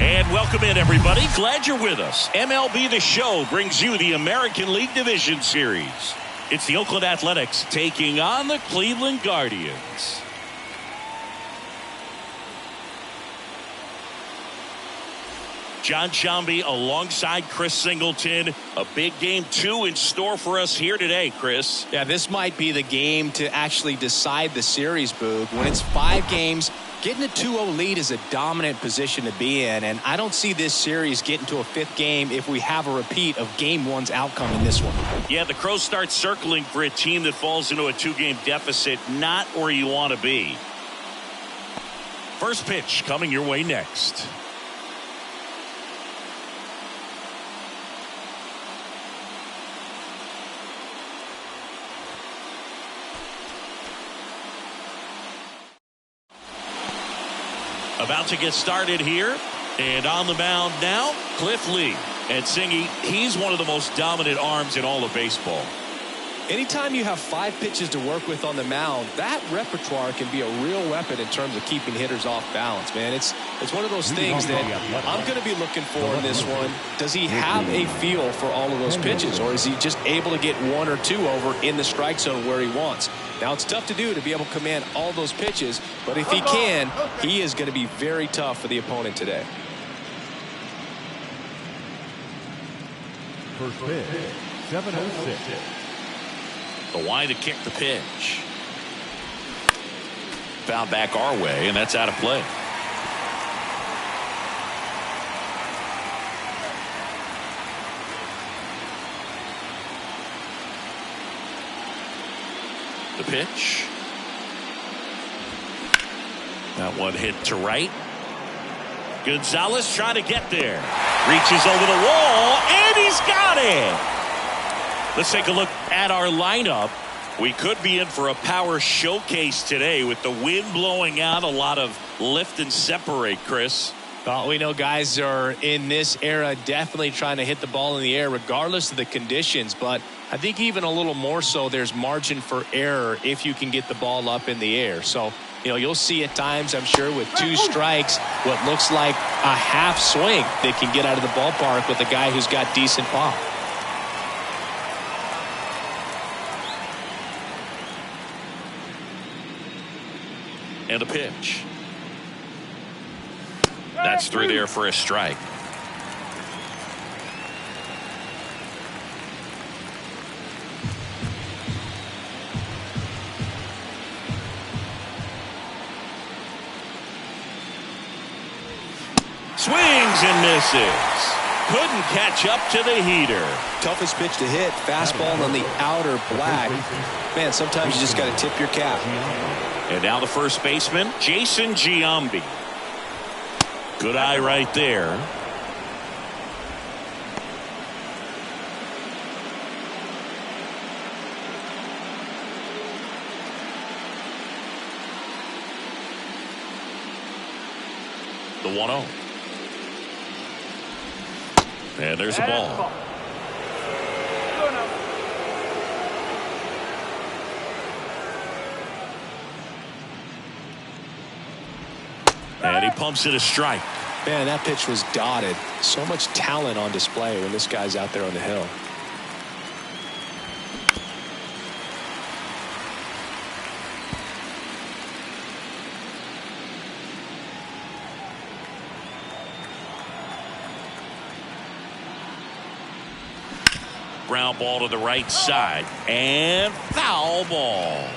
And welcome in, everybody. Glad you're with us. MLB The Show brings you the American League Division Series. It's the Oakland Athletics taking on the Cleveland Guardians. John Sciambi alongside Chris Singleton. A big game 2 in store for us here today, Chris. Yeah, this might be the game to actually decide the series, Boog. When it's 5 games, getting a 2-0 lead is a dominant position to be in, and I don't see this series getting to a 5th game if we have a repeat of Game 1's outcome in this one. Yeah, the Crows start circling for a team that falls into a 2-game deficit, not where you want to be. First pitch coming your way next. About to get started here, and on the mound now, Cliff Lee. And Singy, he's one of the most dominant arms in all of baseball. Anytime you have 5 pitches to work with on the mound, that repertoire can be a real weapon in terms of keeping hitters off balance, man. It's one of those things that I'm going to be looking for in this one. Does he have a feel for all of those pitches, or is he just able to get 1 or 2 over in the strike zone where he wants? Now, it's tough to do to be able to command all those pitches, but if he can, he is going to be very tough for the opponent today. First pitch, 7-0-6. The wide to kick the pitch. Found back our way, and that's out of play. The pitch. That one hit to right. Gonzalez trying to get there. Reaches over the wall, and he's got it. Let's take a look at our lineup. We could be in for a power showcase today with the wind blowing out, a lot of lift and separate, Chris. Well, we know guys are in this era definitely trying to hit the ball in the air regardless of the conditions, but I think even a little more so there's margin for error if you can get the ball up in the air. So, you'll see at times, I'm sure, with 2 strikes, what looks like a half swing that can get out of the ballpark with a guy who's got decent pop. And a pitch. That's through there for a strike. Swings and misses. Couldn't catch up to the heater. Toughest pitch to hit. Fastball on the outer black. Man, sometimes you just got to tip your cap. And now the first baseman, Jason Giambi. Good eye right there. The 1-0. And there's a ball. And he pumps it a strike. Man, that pitch was dotted. So much talent on display when this guy's out there on the hill. Ground ball to the right side. And foul ball.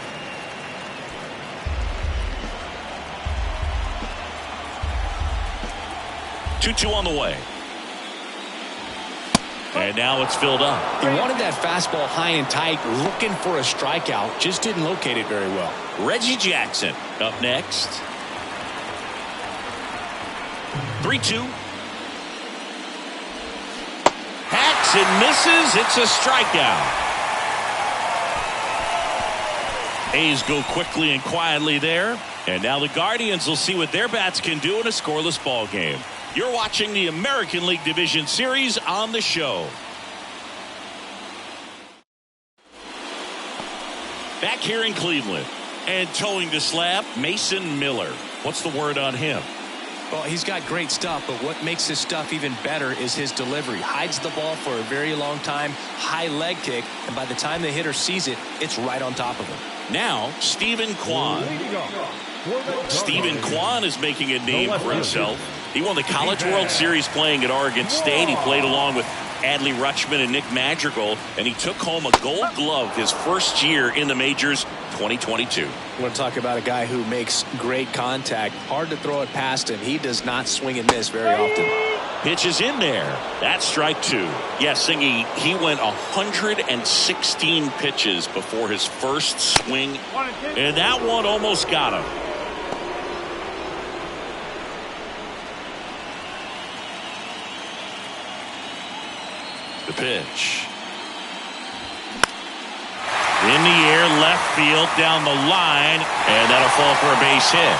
Two on the way. And now it's filled up. He wanted that fastball high and tight, looking for a strikeout. Just didn't locate it very well. Reggie Jackson up next. 3-2. Hacks and misses. It's a strikeout. A's go quickly and quietly there. And now the Guardians will see what their bats can do in a scoreless ball game. You're watching the American League Division Series on the show. Back here in Cleveland. And towing the slab, Mason Miller. What's the word on him? Well, he's got great stuff, but what makes his stuff even better is his delivery. Hides the ball for a very long time, high leg kick, and by the time the hitter sees it, it's right on top of him. Now, Stephen Kwan. Stephen Kwan is making a name for himself. He won the College World Series playing at Oregon State. He played along with Adley Rutschman and Nick Madrigal, and he took home a Gold Glove his first year in the majors, 2022. I want to talk about a guy who makes great contact. Hard to throw it past him. He does not swing and miss very often. Pitch is in there. That's strike two. Yes, Singy, he went 116 pitches before his first swing, and that one almost got him. The pitch. In the air, left field, down the line, and that'll fall for a base hit.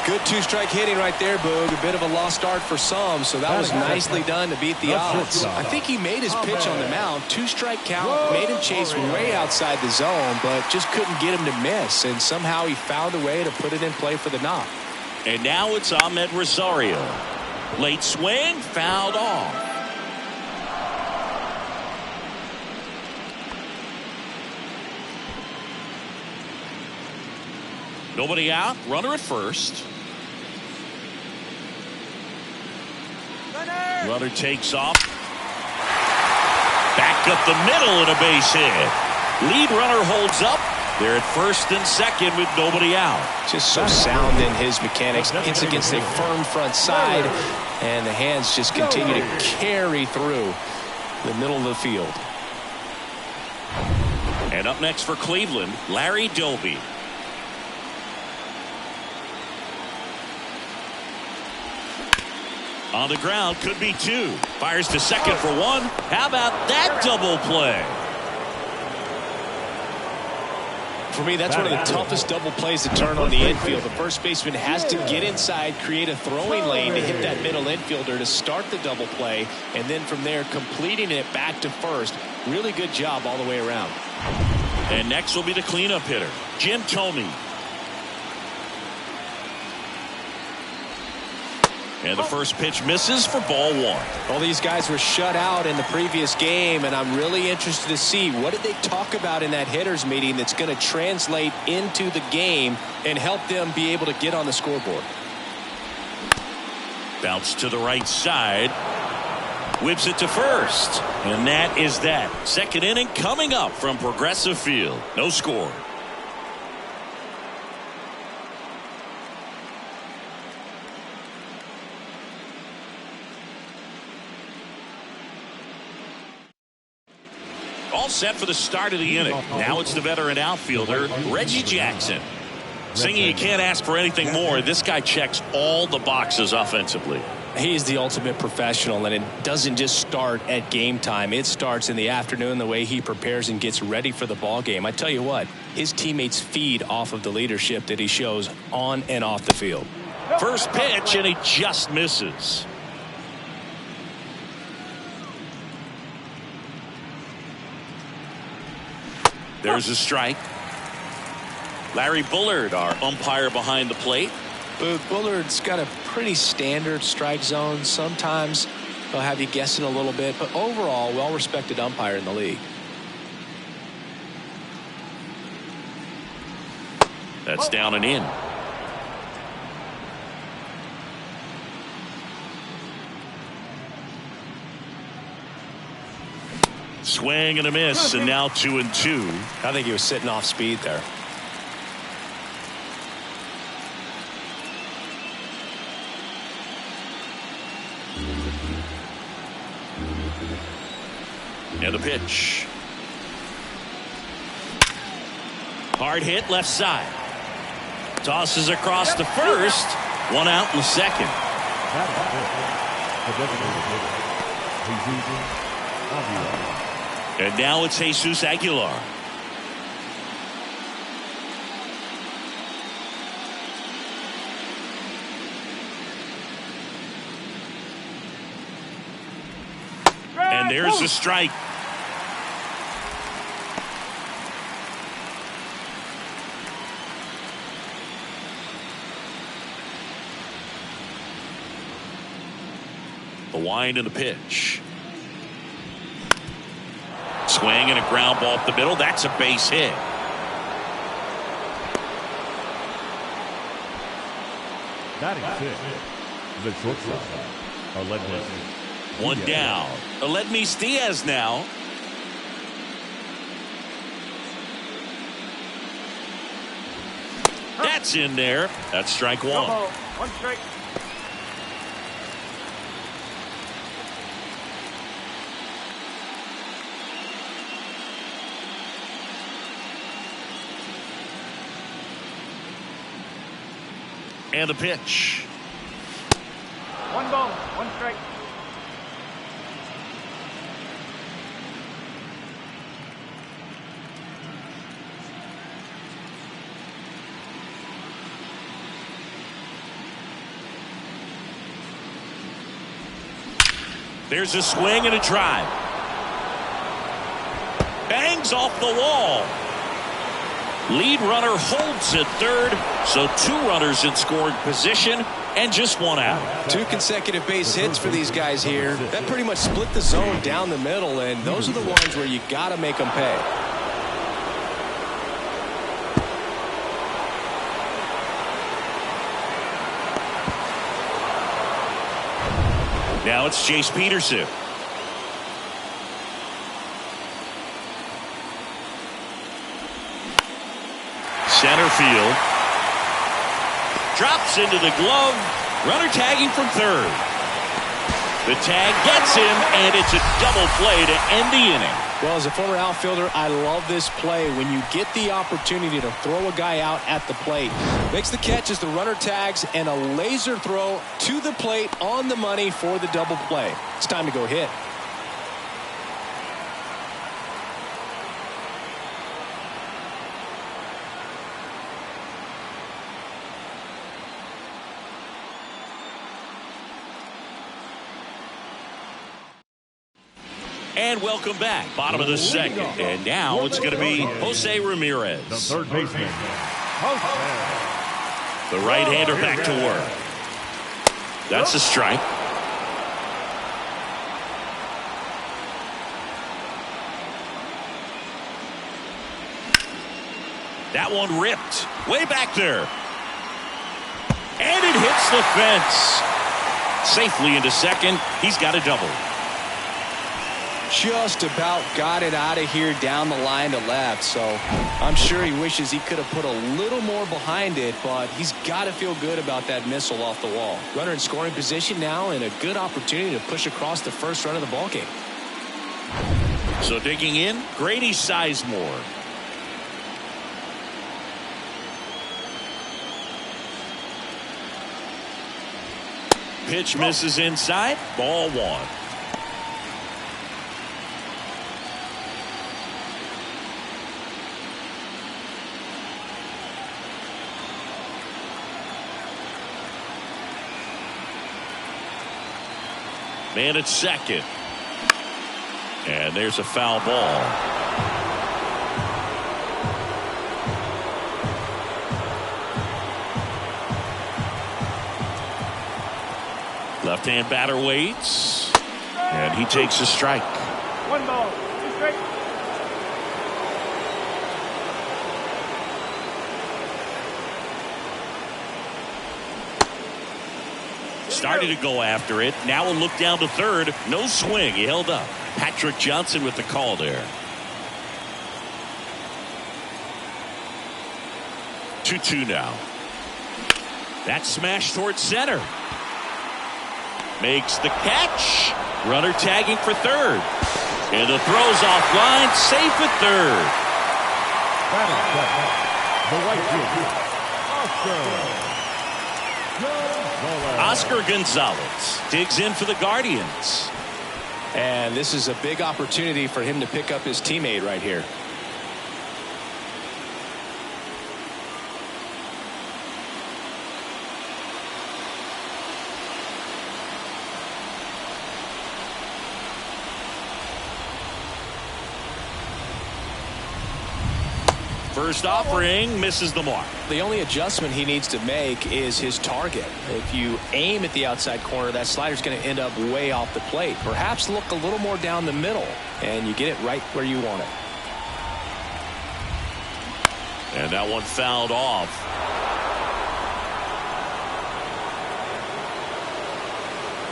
Good two-strike hitting right there, Boog. A bit of a lost start for some, so that was nicely done to beat the odds. I think he made his pitch on the mound. Two-strike count, made him chase way outside the zone, but just couldn't get him to miss, and somehow he found a way to put it in play for the knock. And now it's Ahmed Rosario. Late swing, fouled off. Nobody out, runner at first. Runner takes off. Back up the middle and a base hit. Lead runner holds up. They're at first and second with nobody out. Just so sound in his mechanics. Hits against a firm front side, and the hands just continue to carry through the middle of the field. And up next for Cleveland, Larry Doby. On the ground, could be two. Fires to second for one. How about that double play? For me, that's one of the toughest double plays to turn on the infield. The first baseman has to get inside, create a throwing lane to hit that middle infielder to start the double play, and then from there completing it back to first. Really good job all the way around. And next will be the cleanup hitter, Jim Thome. And the first pitch misses for ball one. Well, these guys were shut out in the previous game, and I'm really interested to see what did they talk about in that hitters meeting that's going to translate into the game and help them be able to get on the scoreboard. Bounce to the right side. Whips it to first. And that is that. Second inning coming up from Progressive Field. No score. All set for the start of the inning. Now it's the veteran outfielder, Reggie Jackson. Singy, you can't ask for anything more. This guy checks all the boxes offensively. He is the ultimate professional, and it doesn't just start at game time. It starts in the afternoon, the way he prepares and gets ready for the ball game. I tell you what, his teammates feed off of the leadership that he shows on and off the field. First pitch, and he just misses. There's a strike. Larry Bullard, our umpire behind the plate. Bullard's got a pretty standard strike zone. Sometimes they'll have you guessing a little bit, but overall, well-respected umpire in the league. That's down and in. Swing and a miss, and now 2-2. I think he was sitting off speed there. And a pitch. Hard hit left side. Tosses across to first. One out in the second. And now it's Jesus Aguilar. And there's a strike. The wind and the pitch. Swing and a ground ball up the middle. That's a base hit. Batting six, the shortstop, ALDS. One down. Aledmys Diaz now. That's in there. That's strike one. One strike. And the pitch. One ball, one strike. There's a swing and a drive. Bangs off the wall. Lead runner holds at third, so 2 runners in scoring position and just 1 out. 2 consecutive base hits for these guys here. That pretty much split the zone down the middle, and those are the ones where you got to make them pay. Now it's Chase Peterson. Center field. Drops into the glove. Runner tagging from third. The tag gets him, and it's a double play to end the inning. Well, as a former outfielder, I love this play. When you get the opportunity to throw a guy out at the plate, makes the catch as the runner tags, and a laser throw to the plate on the money for the double play. It's time to go hit. And welcome back. Bottom of the second. And now it's going to be Jose Ramirez. The third baseman, Jose. The right-hander back to work. That's a strike. That one ripped. Way back there. And it hits the fence. Safely into second. He's got a double. Just about got it out of here down the line to left, so I'm sure he wishes he could have put a little more behind it, but he's got to feel good about that missile off the wall. Runner in scoring position now, and a good opportunity to push across the first run of the ballgame. So digging in, Grady Sizemore. Pitch misses inside. Ball 1. Man at second. And there's a foul ball. Left-hand batter waits. And he takes a strike. One ball, 2 strikes. Started to go after it. Now a look down to third. No swing. He held up. Patrick Johnson with the call there. 2-2 now. That smash towards center. Makes the catch. Runner tagging for third. And the throw's offline. Safe at third. Oscar Gonzalez digs in for the Guardians. And this is a big opportunity for him to pick up his teammate right here. First offering misses the mark. The only adjustment he needs to make is his target. If you aim at the outside corner, that slider's going to end up way off the plate. Perhaps look a little more down the middle, and you get it right where you want it. And that one fouled off.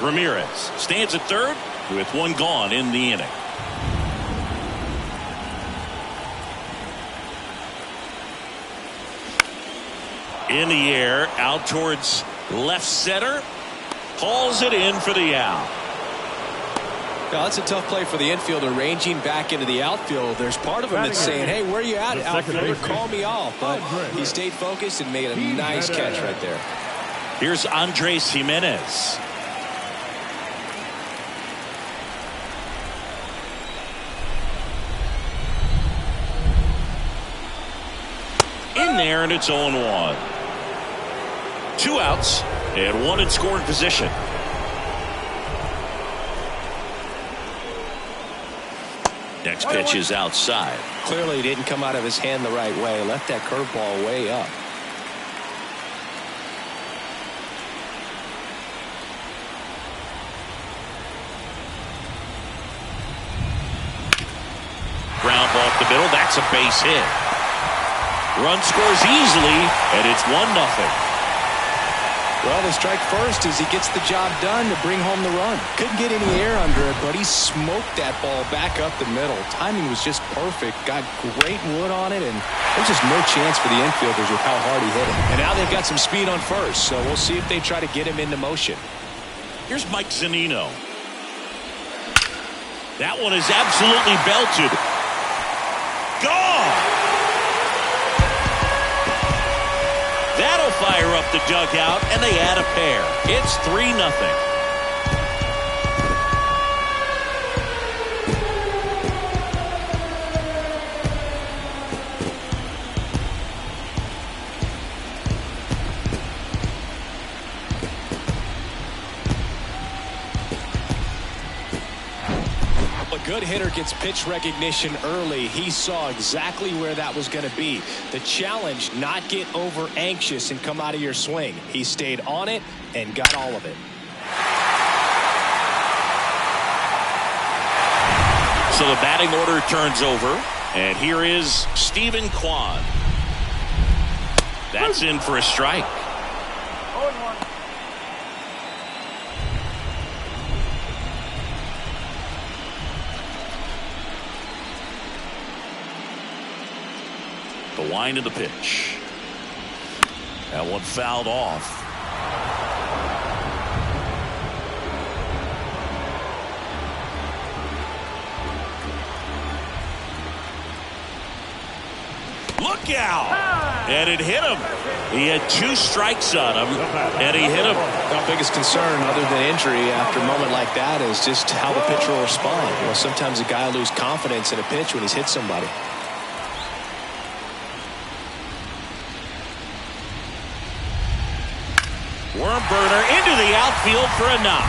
Ramirez stands at third with one gone in the inning. In the air, out towards left center. Hauls it in for the out. Now, that's a tough play for the infielder, ranging back into the outfield. There's part of him that's saying, hey, where you at, outfielder? Call me off. But he stayed focused and made a nice catch right there. Here's Andres Jimenez. In there, and it's 0-1. 2 outs and 1 in scoring position. Next pitch is outside. Clearly didn't come out of his hand the right way. Left that curveball way up. Ground ball up the middle. That's a base hit. Run scores easily, and it's 1-0. Well, the strike first as he gets the job done to bring home the run. Couldn't get any air under it, but he smoked that ball back up the middle. Timing was just perfect. Got great wood on it, and there's just no chance for the infielders with how hard he hit it. And now they've got some speed on first, so we'll see if they try to get him into motion. Here's Mike Zunino. That one is absolutely belted. Gone! That'll fire up the dugout, and they add a pair. It's 3-0. A good hitter gets pitch recognition early. He saw exactly where that was going to be. The challenge, not get over anxious and come out of your swing. He stayed on it and got all of it. So the batting order turns over, and here is Stephen Kwan. That's in for a strike. 0-1. The wind of the pitch. That one fouled off. Look out! And it hit him. He had 2 strikes on him, and he hit him. Our biggest concern, other than injury after a moment like that, is just how the pitcher will respond. You know, sometimes a guy will lose confidence in a pitch when he's hit somebody. Worm burner into the outfield for a knock.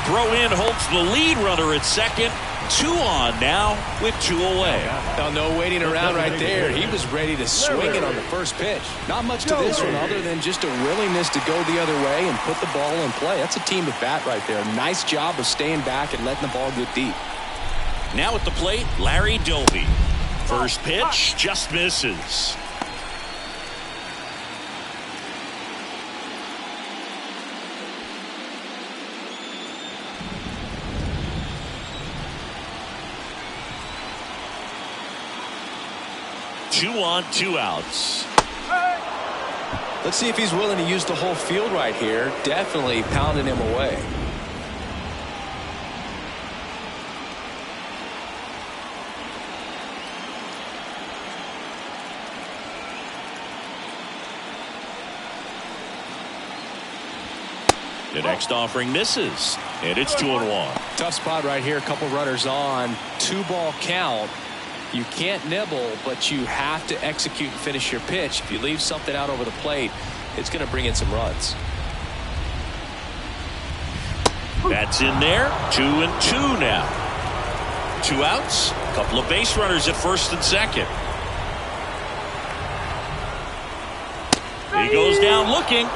Throw in holds the lead runner at second. 2 on now with 2 away. Now, no waiting around right there. He was ready to swing it on the first pitch. Not much to this one other than just a willingness to go the other way and put the ball in play. That's a team at bat right there. Nice job of staying back and letting the ball get deep. Now at the plate, Larry Doby. First pitch just misses. Two on, 2 outs. Let's see if he's willing to use the whole field right here. Definitely pounding him away. The next offering misses, and it's 2-1. Tough spot right here. A couple runners on. 2-ball count. You can't nibble, but you have to execute and finish your pitch. If you leave something out over the plate, it's going to bring in some runs. That's in there. 2-2 now. 2 outs. A couple of base runners at first and second. He goes down looking.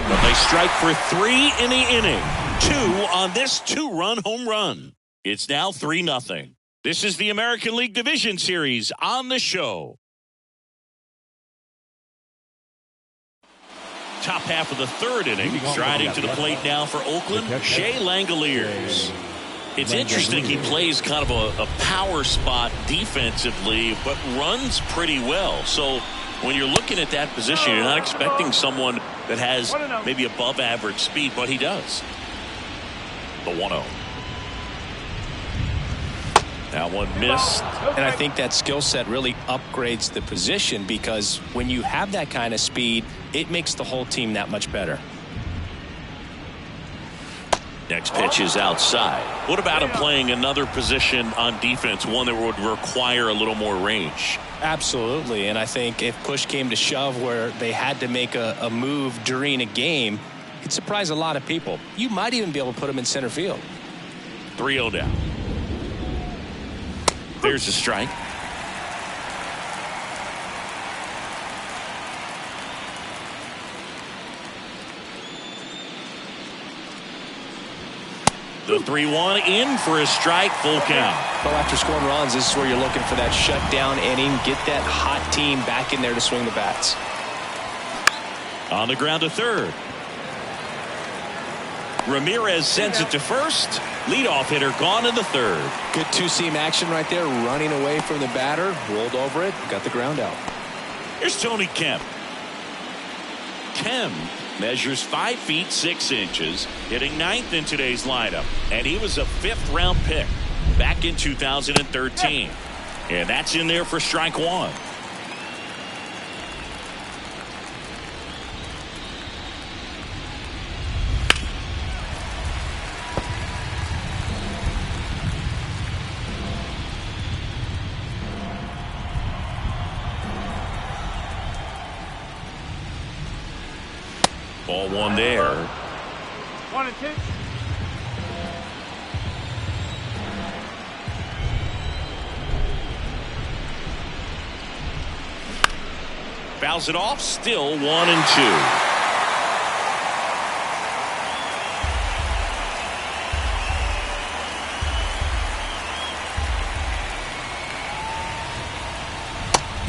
But they strike for 3 in the inning. 2 on this 2-run home run. It's now 3-0. This is the American League Division Series on the show. Top half of the 3rd inning. Striding to the plate now for Oakland, Shea Langoliers. It's interesting, he plays kind of a power spot defensively, but runs pretty well. So when you're looking at that position, you're not expecting someone that has maybe above average speed, but he does. The 1-0. That one missed. And I think that skill set really upgrades the position, because when you have that kind of speed, it makes the whole team that much better. Next pitch is outside. What about him playing another position on defense, one that would require a little more range? Absolutely. And I think if push came to shove where they had to make a move during a game, it'd surprise a lot of people. You might even be able to put him in center field. 3-0 down. There's a strike. The 3-1 in for a strike, full count. Well, after scoring runs, this is where you're looking for that shutdown inning, get that hot team back in there to swing the bats. On the ground to third. Ramirez sends it to first. Leadoff hitter gone in the third. Good two-seam action right there, running away from the batter, rolled over it, got the ground out. Here's Tony Kemp. Kemp measures 5 feet 6 inches, hitting 9th in today's lineup, and he was a 5th-round pick back in 2013. And that's in there for strike 1. Ball 1 there. 1-2. Fouls it off. Still 1-2.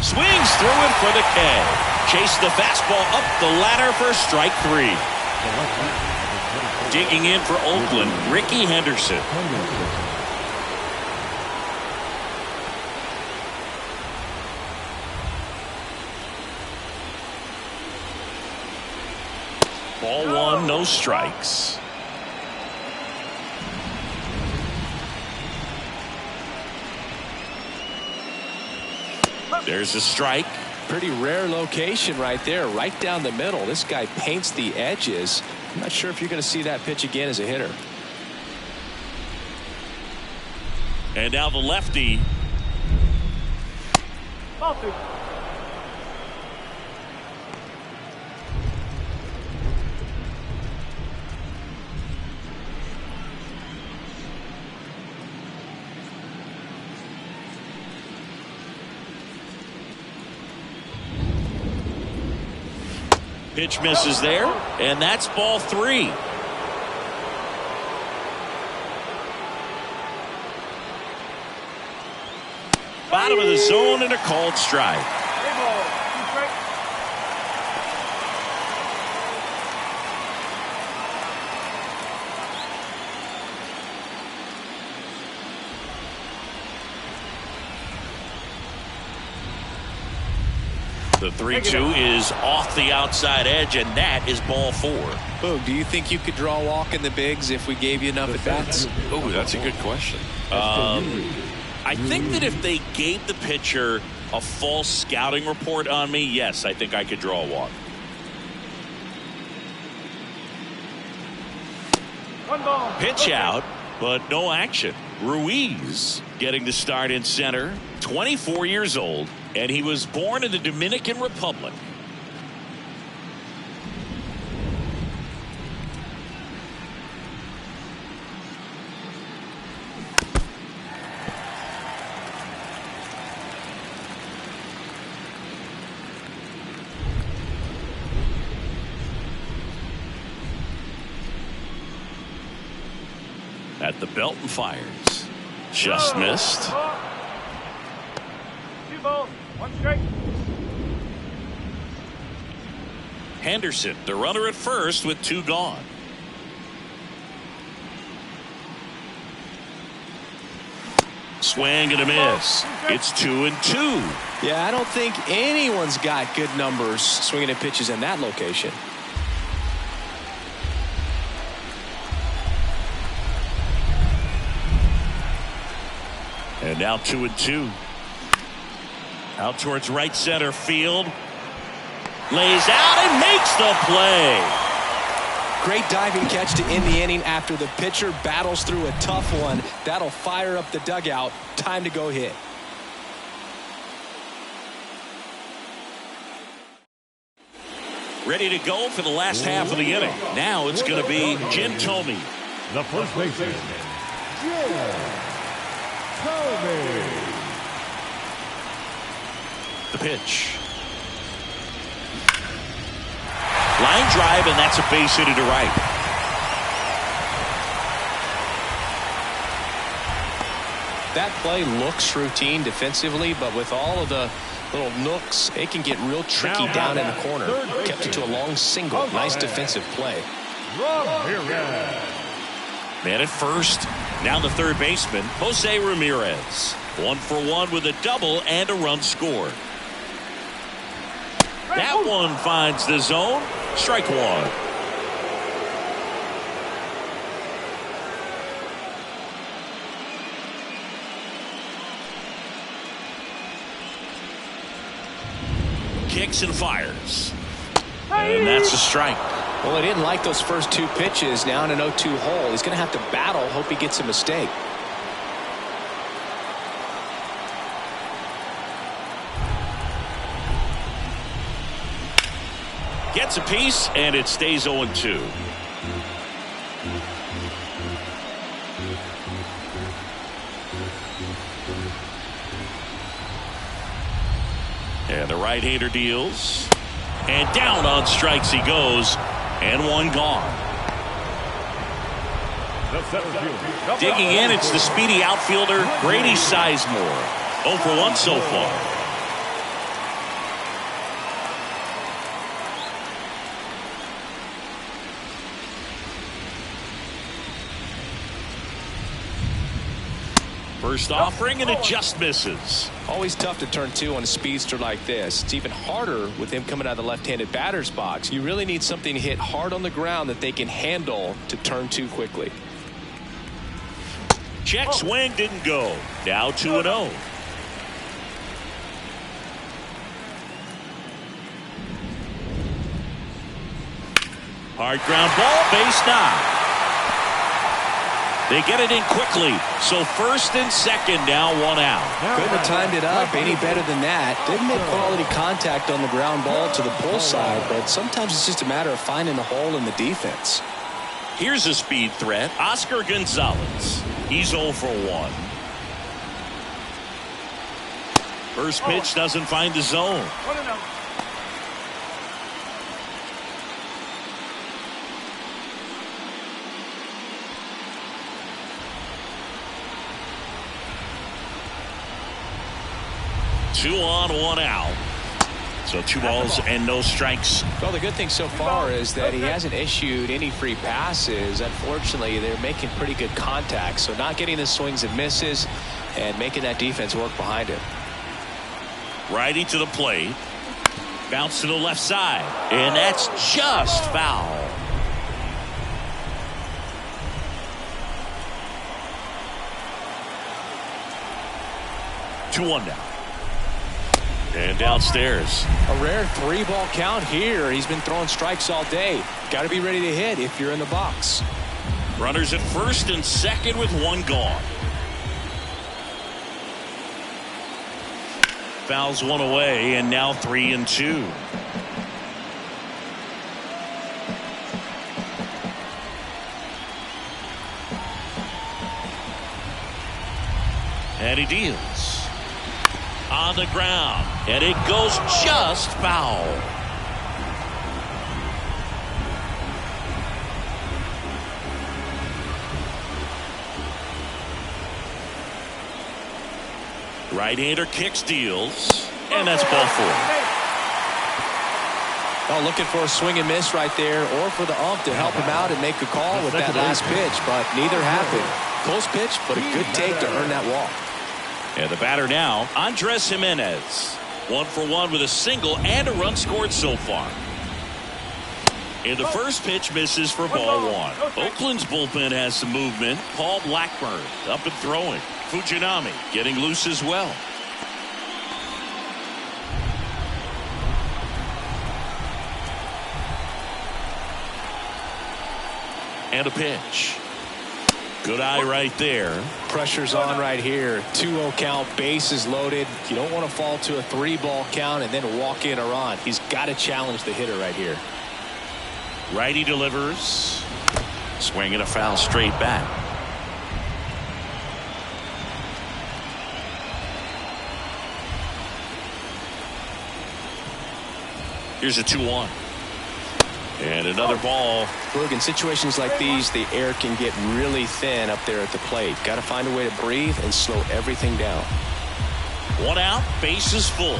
Swings through it for the K. Chase the fastball up the ladder for strike 3. Digging in for Oakland, Ricky Henderson. Ball 1, no strikes. There's a strike. Pretty rare location right there, right down the middle. This guy paints the edges. I'm not sure if you're going to see that pitch again as a hitter. And now the lefty. Ball 2. Pitch misses there, and that's ball 3. Bottom of the zone and a called strike. Hey, ball. 2 strikes. The 3-2 is off the outside edge, and that is ball 4. Boog, do you think you could draw a walk in the bigs if we gave you enough at bats? Oh, that's a good question. I think that if they gave the pitcher a false scouting report on me, yes, I think I could draw a walk. 1 ball. Pitch out, but no action. Ruiz getting the start in center, 24 years old, and he was born in the Dominican Republic. At the belt and fires. Just missed. 2 balls, 1 strike. Henderson, the runner at first with 2 gone. Swing and a miss. It's 2-2. Yeah, I don't think anyone's got good numbers swinging at pitches in that location. And now 2-2. Out towards right center field. Lays out and makes the play. Great diving catch to end the inning after the pitcher battles through a tough one. That'll fire up the dugout. Time to go hit. Ready to go for the last half of the inning. Now it's going to be Jim Thome. The first baseman, Jim Thome. The pitch. Line drive, and that's a base hit to right. That play looks routine defensively, but with all of the little nooks, it can get real tricky down in the corner. Kept it to a long single. Nice defensive play. Man at first. Now the third baseman, Jose Ramirez. 1 for 1 with a double and a run scored. That one finds the zone. Strike 1. Kicks and fires. And that's a strike. Well, he didn't like those first 2 pitches. Now in an 0-2 hole. He's going to have to battle. Hope he gets a mistake. Gets a piece, and it stays 0-2. And the right-hander deals. And down on strikes he goes. And 1 gone. Digging in, it's the speedy outfielder, Grady Sizemore. 0 for 1 so far. First offering, and it just misses. Always tough to turn 2 on a speedster like this. It's even harder with him coming out of the left-handed batter's box. You really need something to hit hard on the ground that they can handle to turn 2 quickly. Check swing didn't go. Now 2-0. Hard ground ball, base knock. They get it in quickly. So first and second, now 1 out. Couldn't have timed it up any better than that. Didn't make quality contact on the ground ball to the pull side, but sometimes it's just a matter of finding a hole in the defense. Here's a speed threat, Oscar Gonzalez. He's 0 for 1. First pitch doesn't find the zone. 1-0. Two on, 1 out. So 2 balls and no strikes. Well, the good thing so far is that he hasn't issued any free passes. Unfortunately, they're making pretty good contact. So not getting the swings and misses and making that defense work behind him. Righty to the plate. Bounce to the left side. And that's just foul. Two one now. And downstairs. A rare 3-ball count here. He's been throwing strikes all day. Got to be ready to hit if you're in the box. Runners at first and second with 1 gone. Fouls 1 away, and now 3-2. And he deals. On the ground, and it goes just foul. Right-hander kicks, deals, and that's ball 4. Oh, looking for a swing and miss right there, or for the ump to help him out and make a call with that last pitch, but neither happened. Close pitch, but a good take to earn that walk. And the batter now, Andres Jimenez. 1 for 1 with a single and a run scored so far. And the first pitch misses for ball 1. Oakland's bullpen has some movement. Paul Blackburn up and throwing. Fujinami getting loose as well. And a pitch. Good eye right there. Pressure's on right here. 2-0 count, bases loaded. You don't want to fall to a 3-ball count and then walk in or on. He's got to challenge the hitter right here. Righty delivers. Swing and a foul straight back. Here's a 2-1. And another ball. Look, in situations like these, the air can get really thin up there at the plate. Got to find a way to breathe and slow everything down. 1 out, bases full.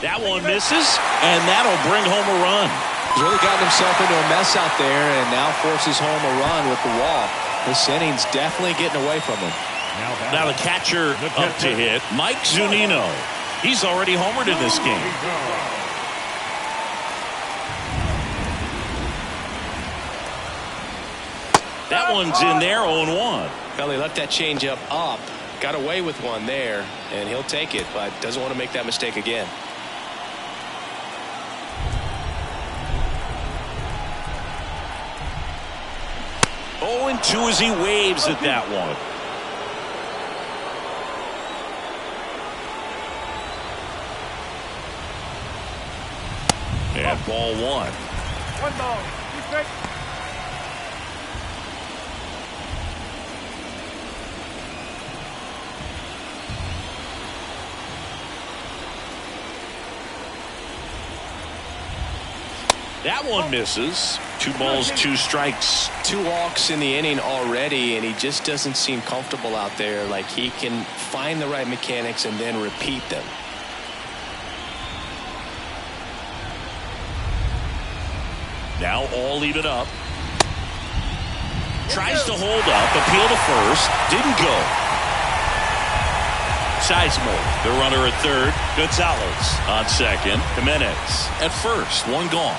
That one misses, and that'll bring home a run. He's really gotten himself into a mess out there and now forces home a run with the walk. This inning's definitely getting away from him. Now the catcher up to hit, Mike Zunino. He's already homered in this game. That one's in there, 0-1. Well, he left that changeup up, got away with one there, and he'll take it, but doesn't want to make that mistake again. Oh, and 2 as he waves at that one. And ball 1. 1 ball. 2 strikes. That one misses. 2 balls, 2 strikes. 2 walks in the inning already, and he just doesn't seem comfortable out there. Like he can find the right mechanics and then repeat them. Now all even up. Tries to hold up, appeal to first, didn't go. Sizemore, the runner at third. Gonzalez on second. Jimenez at first, 1 gone.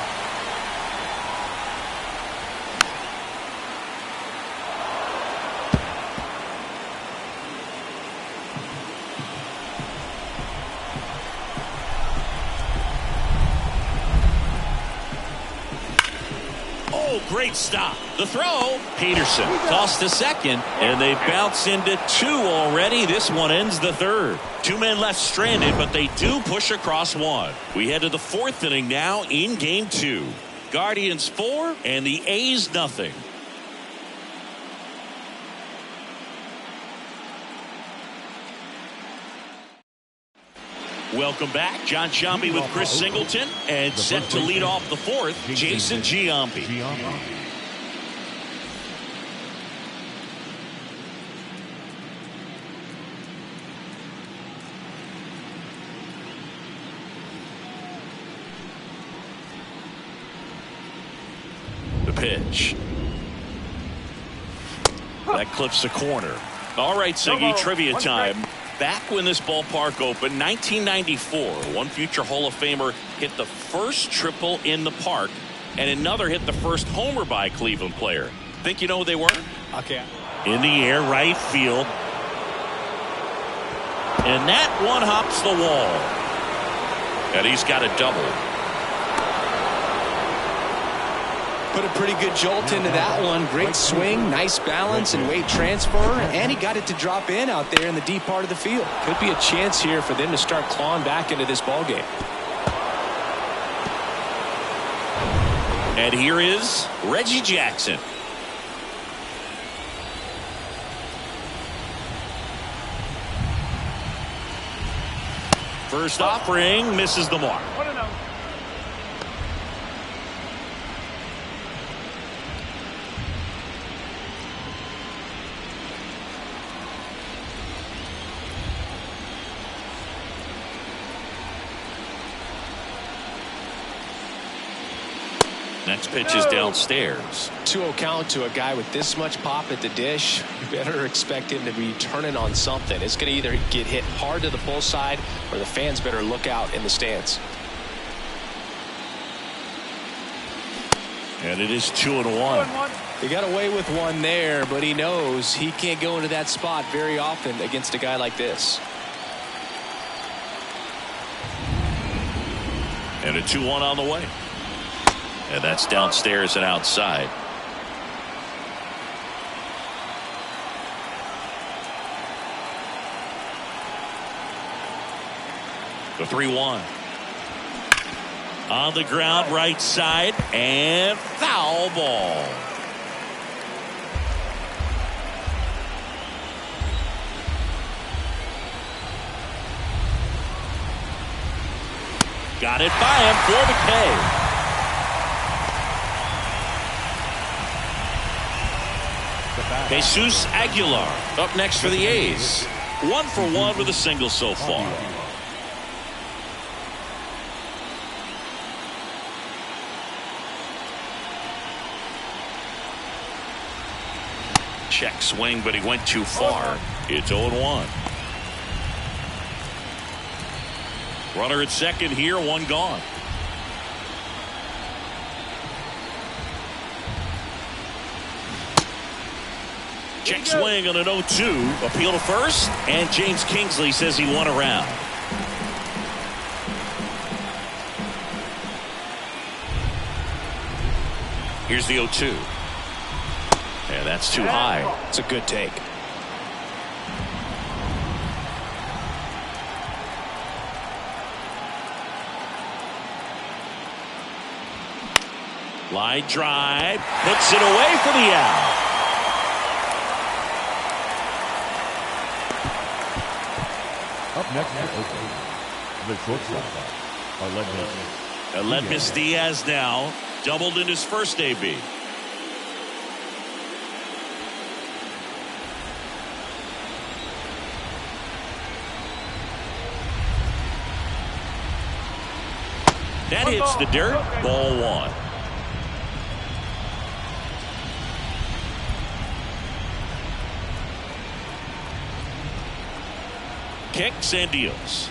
Great stop. The throw. Peterson tossed to second, and they bounce into 2 already. This one ends the 3rd. 2 men left stranded, but they do push across 1. We head to the 4th inning now in game 2. Guardians 4 and the A's nothing. Welcome back. John Sciambi with Chris Singleton, and set to lead off the 4th, Jason Giambi. The pitch. That clips the corner. All right, Siggy, trivia time. Back when this ballpark opened, 1994, one future Hall of Famer hit the first triple in the park, and another hit the first homer by a Cleveland player. Think you know who they were? Okay. In the air, right field. And that one hops the wall. And he's got a double. Put a pretty good jolt into that one. Great swing, nice balance and weight transfer, and he got it to drop in out there in the deep part of the field. Could be a chance here for them to start clawing back into this ball game. And here is Reggie Jackson. First offering misses the mark. 1-0. Next pitch is downstairs. 2-0 count to a guy with this much pop at the dish. You better expect him to be turning on something. It's going to either get hit hard to the pull side, or the fans better look out in the stands. And it is 2-1. He got away with one there, but he knows he can't go into that spot very often against a guy like this. And a 2-1 on the way. And that's downstairs and outside. The 3-1. On the ground, right side, and foul ball. Got it by him for the K. Jesus Aguilar up next for the A's. 1 for 1 with a single so far. Check swing, but he went too far. It's 0-1. Runner at second here, one gone. Check swing on an 0-2. Appeal to first, and James Kingsley says he won around. Here's the 0-2. And that's too high. It's a good take. Line drive, puts it away for the out. Up next for Oakland, the shortstop, Aledmys Diaz now doubled in his first AB. That hits the dirt. Ball 1. Kicks and deals.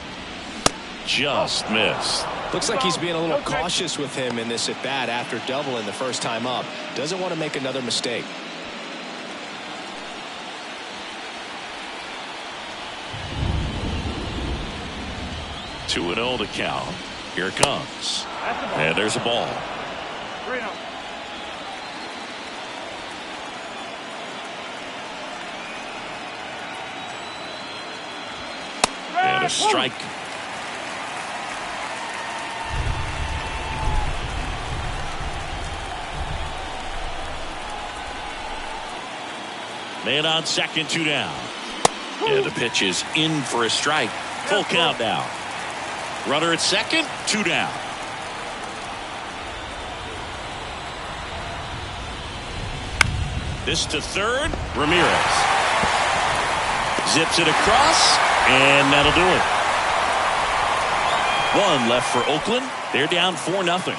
Just missed. Looks like he's being a little cautious with him in this at bat after doubling the first time up. Doesn't want to make another mistake. Two and 0 to count. Here it comes. And there's a ball. 3-0. And a strike. Man on second, 2 down. And the pitch is in for a strike. Full count now. Runner at second, 2 down. This to third, Ramirez. Zips it across, and that'll do it. 1 left for Oakland. They're down 4-0.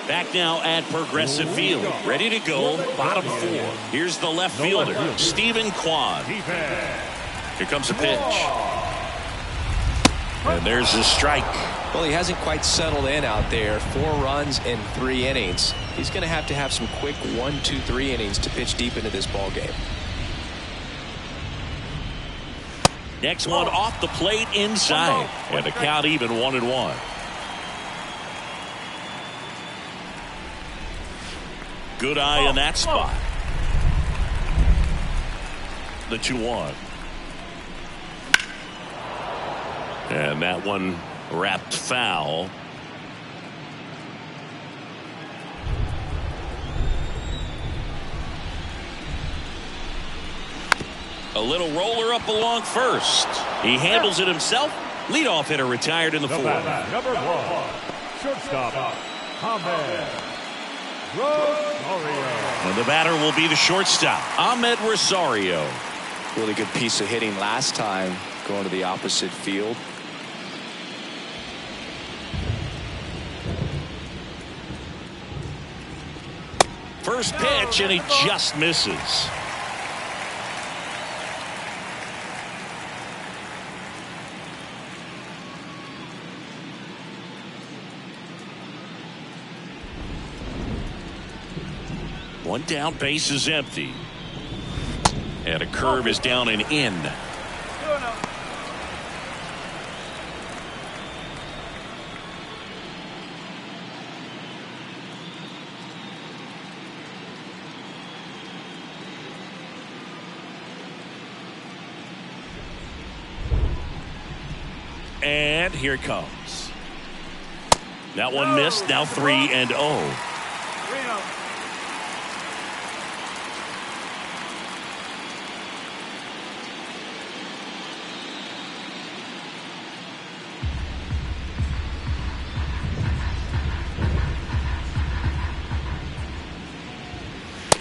Back now at Progressive Field. Ready to go, bottom 4. Here's the left fielder, Stephen Kwan. Here comes a pitch. And there's a strike. Well, he hasn't quite settled in out there. 4 runs in 3 innings. He's going to have some quick 1, 2, 3 innings to pitch deep into this ball game. Next one off the plate inside. And the count even 1-1. Good eye in that spot. The 2-1. And that one wrapped foul. A little roller up along first. He handles it himself. Leadoff hitter retired in the 4th. Number 1, shortstop, Ahmed Rosario. And the batter will be the shortstop, Ahmed Rosario. Really good piece of hitting last time. going to the opposite field. First pitch, and he just misses. One down, base is empty. And a curve is down and in. And here it comes. That one missed. Now 3-0.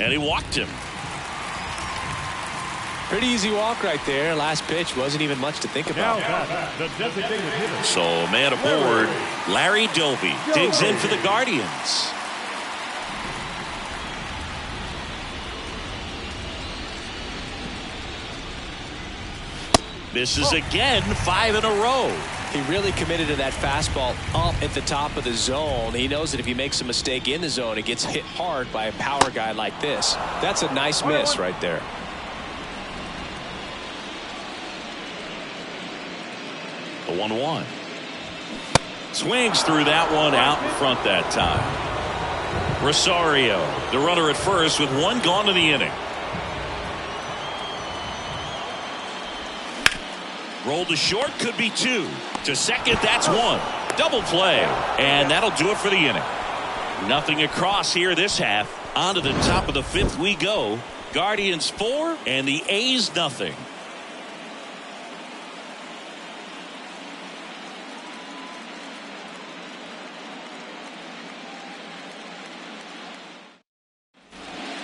And he walked him. Pretty easy walk right there. Last pitch wasn't even much to think about. The designated hitter. So man aboard, Larry Doby digs in for the Guardians. Misses again, 5 in a row. He really committed to that fastball up at the top of the zone. He knows that if he makes a mistake in the zone, it gets hit hard by a power guy like this. That's a nice miss right there. The 1-1. Swings through that one out in front that time. Rosario, the runner at first with one gone in the inning. Rolled to short, could be 2. To second, that's 1. Double play. And that'll do it for the inning. Nothing across here this half. On to the top of the 5th we go. Guardians 4 and the A's nothing.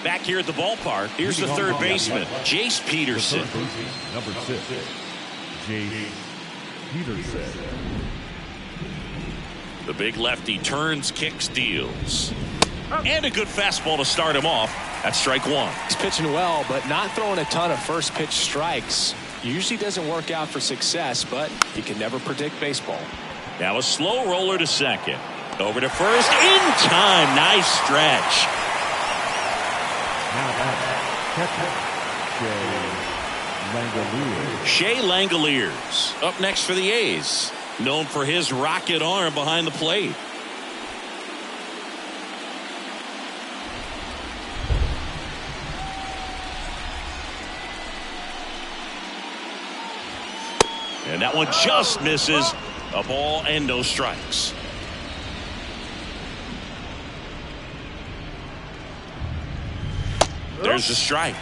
Back here at the ballpark, here's the third baseman, Jace Peterson. Number 6, Jace Peterson. The big lefty turns, kicks, deals. And a good fastball to start him off. That's strike 1. He's pitching well, but not throwing a ton of first pitch strikes. Usually doesn't work out for success, but you can never predict baseball. Now a slow roller to second. Over to first, in time. Nice stretch. Now catcher, Shea Langoliers up next for the A's. Known for his rocket arm behind the plate. And that one just misses. A ball and no strikes. There's the strike.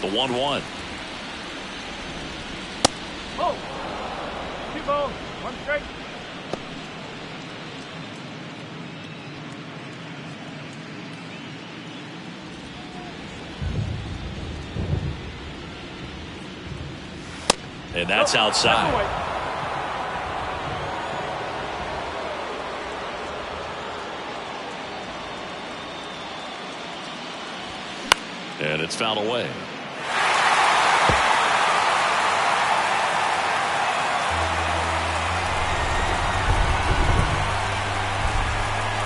The 1-1. Oh, 2 balls, 1 strike. And that's outside. And it's fouled away.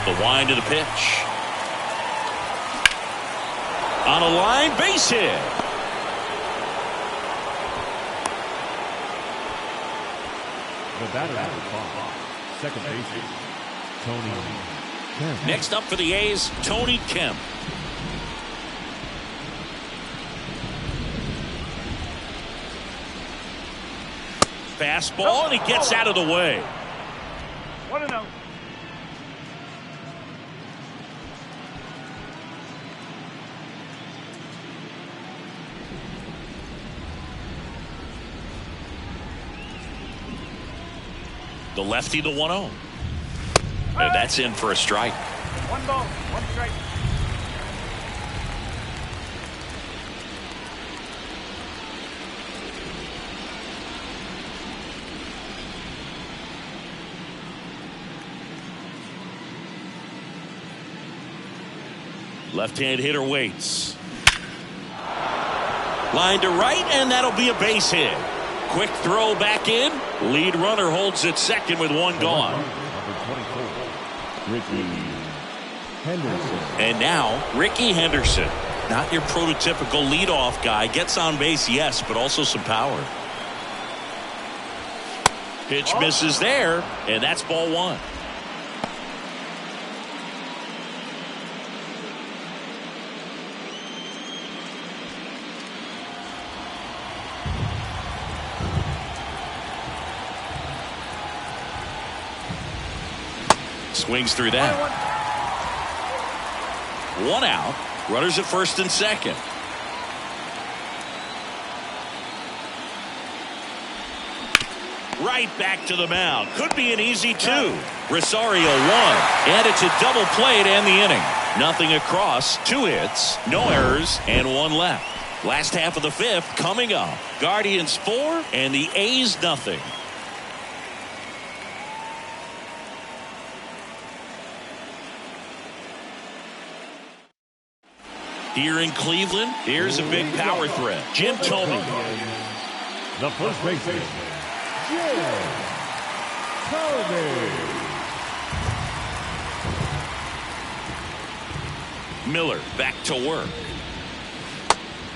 The wind of the pitch. On a line, base hit. The batter number 5, second baseman, Tony Kemp. Next up for the A's, Tony Kemp. Fastball, and he gets out of the way. 1-0. The lefty, the 1-0. And that's in for a strike. 1 ball, 1 strike. Left-hand hitter waits. Line to right, and that'll be a base hit. Quick throw back in. Lead runner holds at second with one gone. Ricky Henderson. And now, Ricky Henderson. Not your prototypical leadoff guy. Gets on base, yes, but also some power. Pitch misses there, and that's ball one. Swings through that. One out. Runners at first and second. Right back to the mound. Could be an easy two. Rosario one. And it's a double play to end the inning. Nothing across. 2 hits. No errors. And 1 left. Last half of the 5th coming up. Guardians 4 and the A's nothing. Here in Cleveland, here's a big power threat. Jim Thome. The first baseman, Jim Thome. Miller back to work.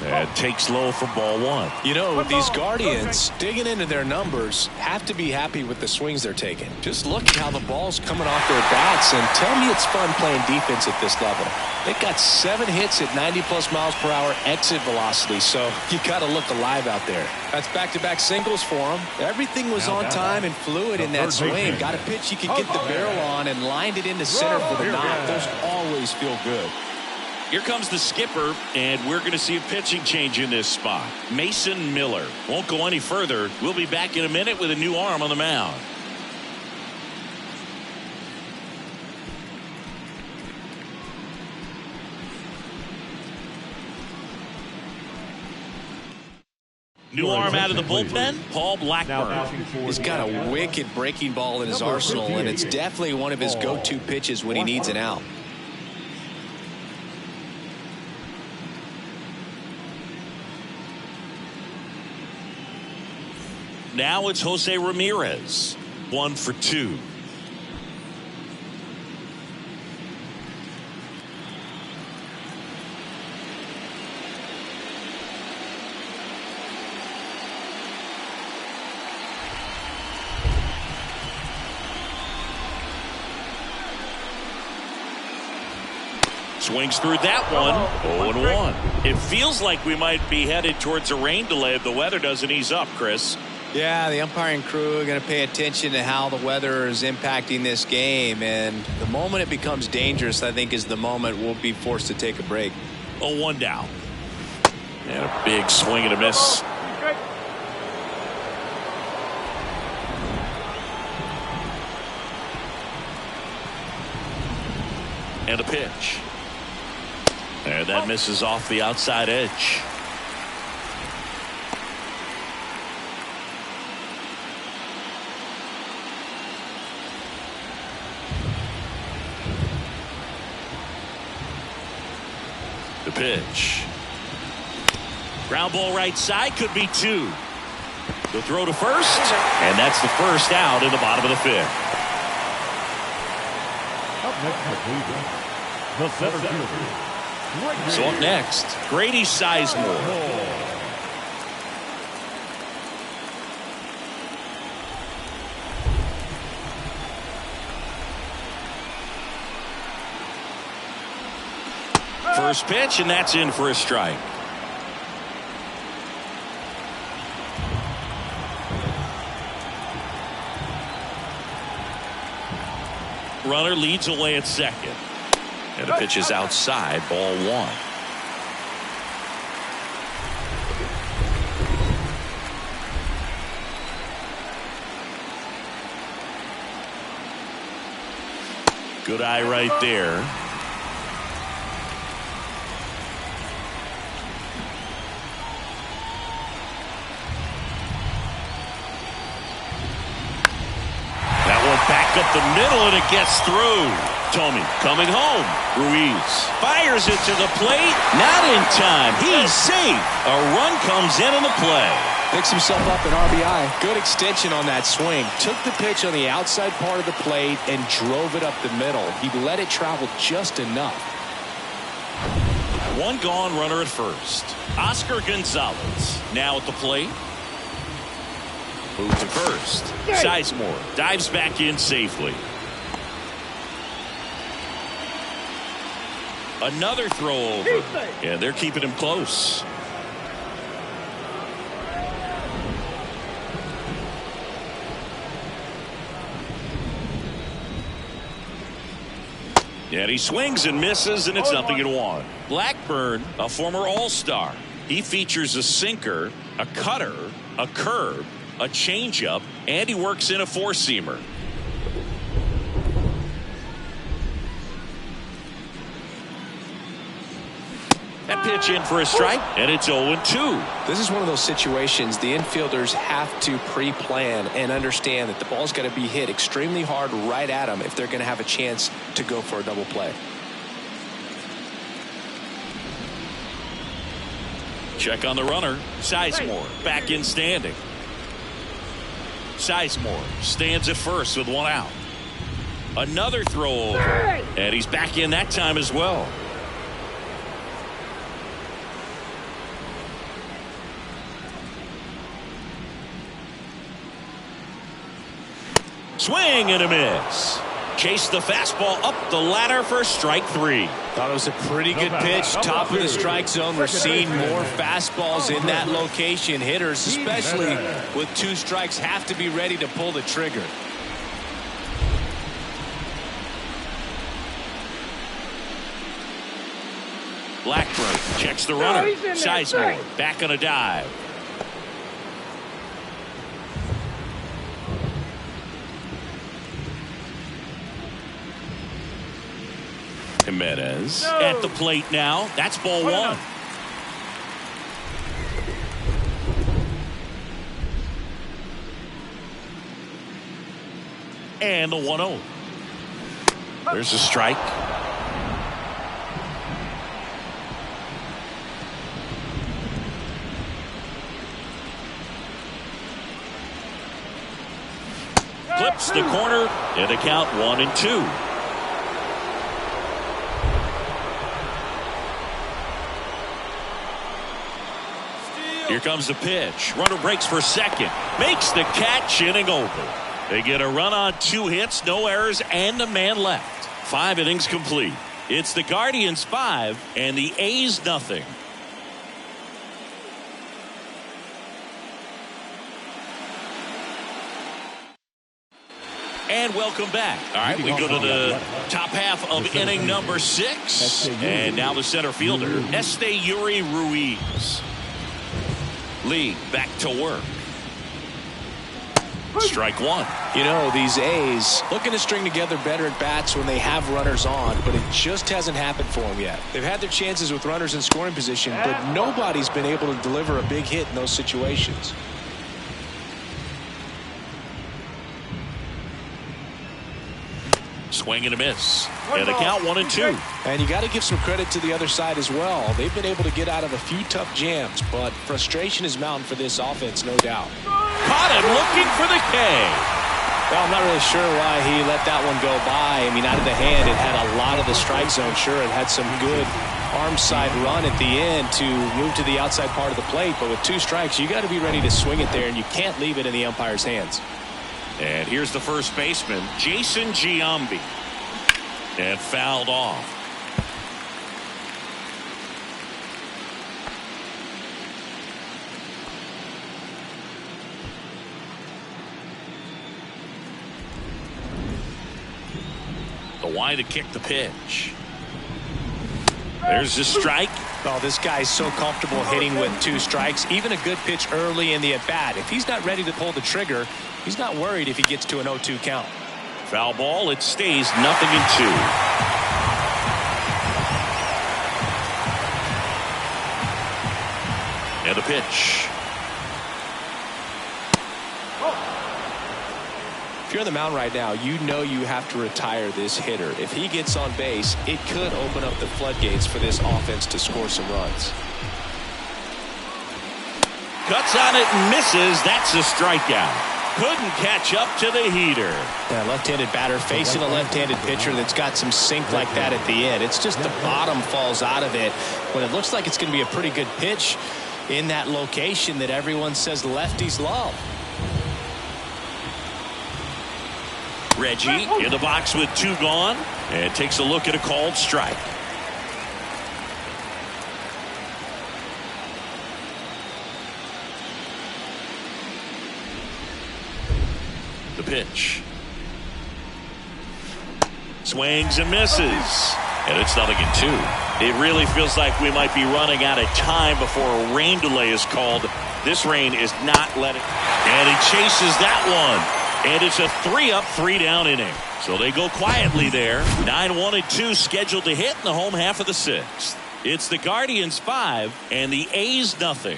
And takes low for ball one. You know, these Guardians, digging into their numbers, have to be happy with the swings they're taking. Just look at how the ball's coming off their bats, and tell me it's fun playing defense at this level. They've got 7 hits at 90+ miles per hour exit velocity, so you got to look alive out there. That's back-to-back singles for them. Everything was on time and fluid in that swing. Got a pitch you could get the barrel on and lined it into center for the knock. Those always feel good. Here comes the skipper, and we're going to see a pitching change in this spot. Mason Miller won't go any further. We'll be back in a minute with a new arm on the mound. New arm out of the bullpen, Paul Blackburn. He's got a wicked breaking ball in his arsenal, and it's definitely one of his go-to pitches when he needs an out. Now it's Jose Ramirez. 1 for 2. Swings through that one. 0-1. It feels like we might be headed towards a rain delay if the weather doesn't ease up, Chris. Yeah, the umpiring crew are going to pay attention to how the weather is impacting this game, and the moment it becomes dangerous, I think, is the moment we'll be forced to take a break. 0-1 down. And a big swing and a miss. And a pitch. And that misses off the outside edge. The pitch. Ground ball right side, could be 2. The throw to first, and that's the first out in the bottom of the 5th. Up next for Cleveland, the center fielder. So up next, Grady Sizemore. First pitch, and that's in for a strike. Runner leads away at second. And the pitch is outside, ball 1. Good eye right there. Back up the middle, and it gets through. Tommy coming home. Ruiz fires it to the plate. Not in time. He's safe. A run comes in the play. Picks himself up an RBI. Good extension on that swing. Took the pitch on the outside part of the plate and drove it up the middle. He let it travel just enough. One gone, runner at first. Oscar Gonzalez now at the plate. Move to first. Sizemore dives back in safely. Another throw over. And they're keeping him close. And he swings and misses, and it's 0-1. Blackburn, a former All-Star. He features a sinker, a cutter, a curve, a changeup, and he works in a four-seamer. That pitch in for a strike, and it's 0-2. This is one of those situations the infielders have to pre-plan and understand that the ball's got to be hit extremely hard right at them if they're going to have a chance to go for a double play. Check on the runner. Sizemore back in standing. Sizemore stands at first with one out. Another throw over, and he's back in that time as well. Swing and a miss. Chase the fastball up the ladder for strike three. Thought it was a pretty good pitch. Top of the strike zone. We're seeing more fastballs in that location. Hitters, especially with two strikes, have to be ready to pull the trigger. Blackburn checks the runner. Sizemore back on a dive. Jimenez at the plate now. That's ball one. And the 1-0. There's a strike. Clips the corner, and the count 1-2. Here comes the pitch. Runner breaks for second. Makes the catch, inning over. They get a run on 2 hits, no errors, and a man left. 5 innings complete. It's the Guardians 5 and the A's nothing. And welcome back. All right, we go to the top half of inning number 6. And now the center fielder, Yuri Ruiz. Lee back to work. Strike one. You know, these A's looking to string together better at bats when they have runners on, but it just hasn't happened for them yet. They've had their chances with runners in scoring position, but nobody's been able to deliver a big hit in those situations. Swing and a miss. And the count 1-2. And you got to give some credit to the other side as well. They've been able to get out of a few tough jams, but frustration is mounting for this offense, no doubt. Caught him looking for the K. Well, I'm not really sure why he let that one go by. I mean, out of the hand, it had a lot of the strike zone. Sure, it had some good arm side run at the end to move to the outside part of the plate, but with 2 strikes, you got to be ready to swing it there, and you can't leave it in the umpire's hands. And here's the first baseman, Jason Giambi. And fouled off. The wide to kick the pitch. There's the strike. Oh, this guy's so comfortable hitting with 2 strikes. Even a good pitch early in the at-bat. If he's not ready to pull the trigger, he's not worried if he gets to an 0-2 count. Foul ball. It stays 0-2. And the pitch. If you're on the mound right now, you know you have to retire this hitter. If he gets on base, it could open up the floodgates for this offense to score some runs. Cuts on it and misses. That's a strikeout. Couldn't catch up to the heater. Yeah, left-handed batter facing a left-handed pitcher that's got some sink like that at the end. It's just the bottom falls out of it when it looks like it's going to be a pretty good pitch in that location that everyone says lefties love. Reggie in the box with 2 gone and takes a look at a called strike. The pitch. Swings and misses. And it's 0-2. It really feels like we might be running out of time before a rain delay is called. This rain is not letting. And he chases that one. And it's a 3-up, 3-down inning. So they go quietly there. 9-1-2 scheduled to hit in the home half of the 6th. It's the Guardians 5 and the A's 0.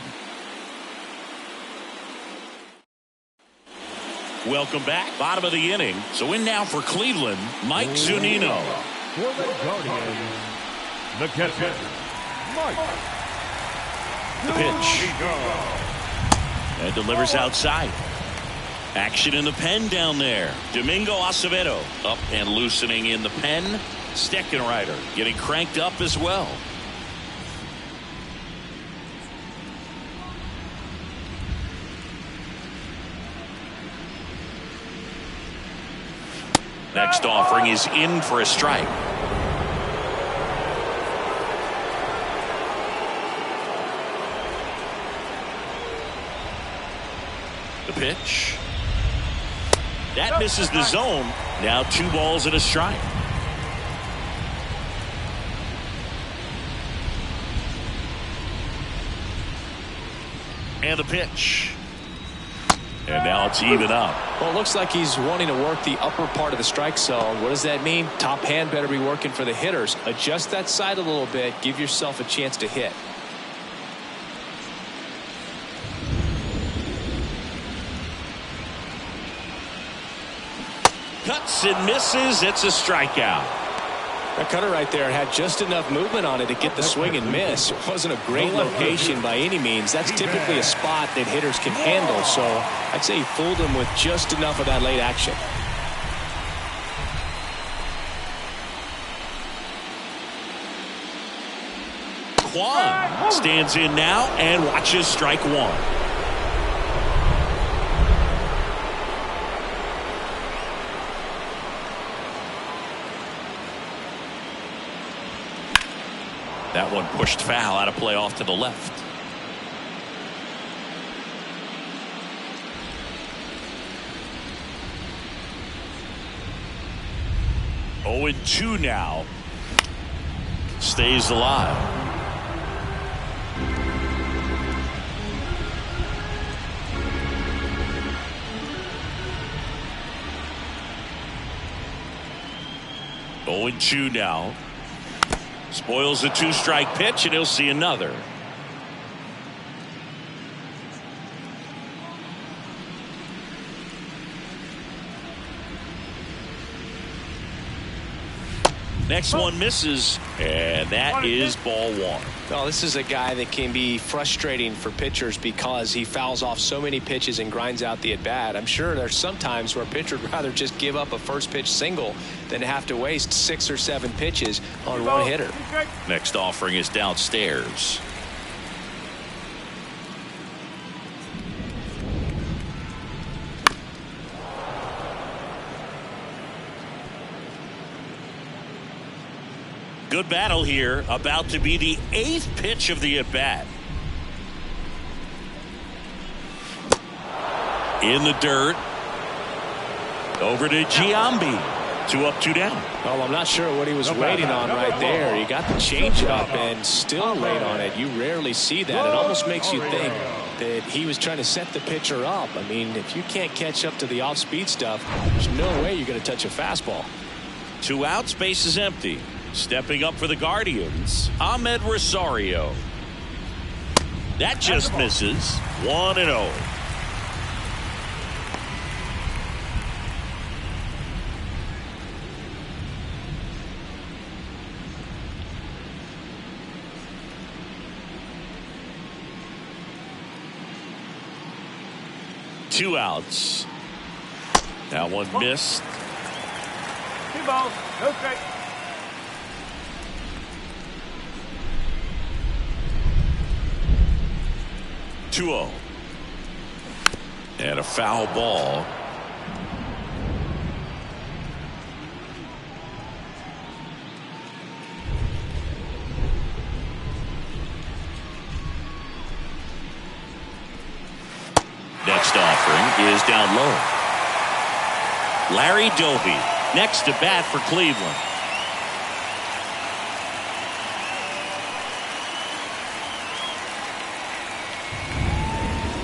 Welcome back. Bottom of the inning. So in now for Cleveland, Mike Zunino. For the Guardians, the catcher, Mike. The pitch. And delivers outside. Action in the pen down there. Domingo Acevedo up and loosening in the pen. Steckenrider getting cranked up as well. Next offering is in for a strike. The pitch. That misses the zone. Now 2 balls and a strike. And the pitch. And now it's even up. Well, it looks like he's wanting to work the upper part of the strike zone. What does that mean? Top hand better be working for the hitters. Adjust that side a little bit. Give yourself a chance to hit. Cuts and misses. It's a strikeout. That cutter right there had just enough movement on it to get the swing and miss. It wasn't a great location by any means. That's typically a spot that hitters can handle. So I'd say he fooled him with just enough of that late action. Kwan stands in now and watches strike 1. That one pushed foul out of play off to the left. Oh, and 2 now. Stays alive. Oh, and 2 now. Spoils the 2-strike pitch, and he'll see another. Next one misses, and that is ball 1. Well, this is a guy that can be frustrating for pitchers because he fouls off so many pitches and grinds out the at-bat. I'm sure there's some times where a pitcher would rather just give up a first-pitch single than to have to waste 6 or 7 pitches on one hitter. Next offering is downstairs. Good battle here. About to be the 8th pitch of the at-bat. In the dirt. Over to Giambi. 2 up, 2 down. Well, I'm not sure what he was waiting on right there. He got the changeup and still late on it. You rarely see that. It almost makes you think that he was trying to set the pitcher up. I mean, if you can't catch up to the off-speed stuff, there's no way you're going to touch a fastball. 2 outs, base is empty. Stepping up for the Guardians, Ahmed Rosario. That just misses. 1-0. 2 outs. That one missed. 2 balls, no strike. Two-0. And a foul ball. Next offering is down low. Larry Doby next to bat for Cleveland.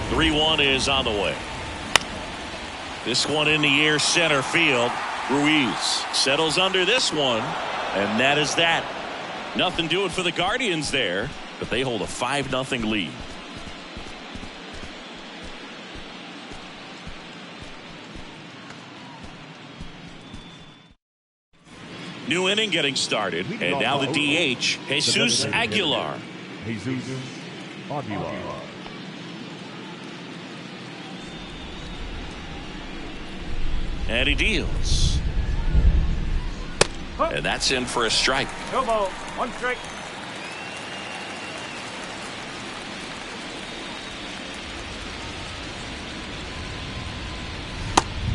The 3-1 is on the way. This one in the air center field. Ruiz settles under this one, and that is that. Nothing doing for the Guardians there, but they hold a 5-0 lead. New inning getting started, and now the DH, Jesus Aguilar. Jesus Aguilar. And he deals. And that's in for a strike. No ball, 1 strike.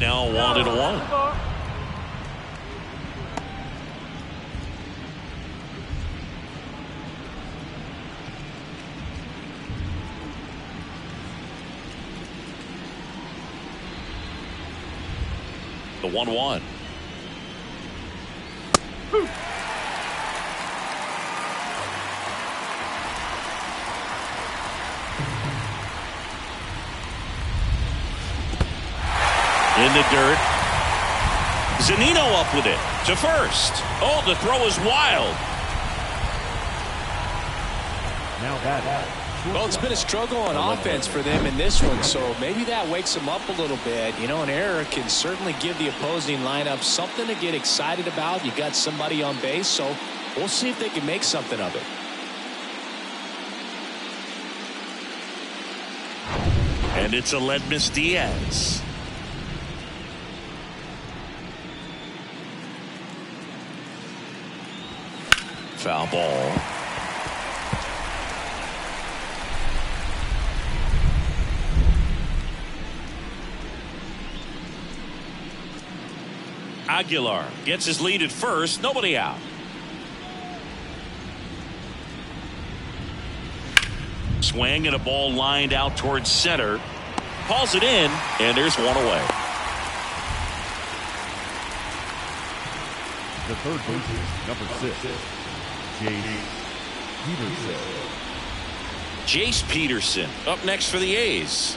Now 1-1. The 1-1. In the dirt. Zunino up with it to first. Oh, the throw is wild. Now that. Well, it's been a struggle on offense for them in this one, so maybe that wakes them up a little bit. You know, an error can certainly give the opposing lineup something to get excited about. You got somebody on base, so we'll see if they can make something of it. And it's Aledmys Diaz. Foul ball. Aguilar gets his lead at first. Nobody out. Swing and a ball lined out towards center. Calls it in, and there's one away. The third baseman, number 6, Jace Peterson. Jace Peterson up next for the A's.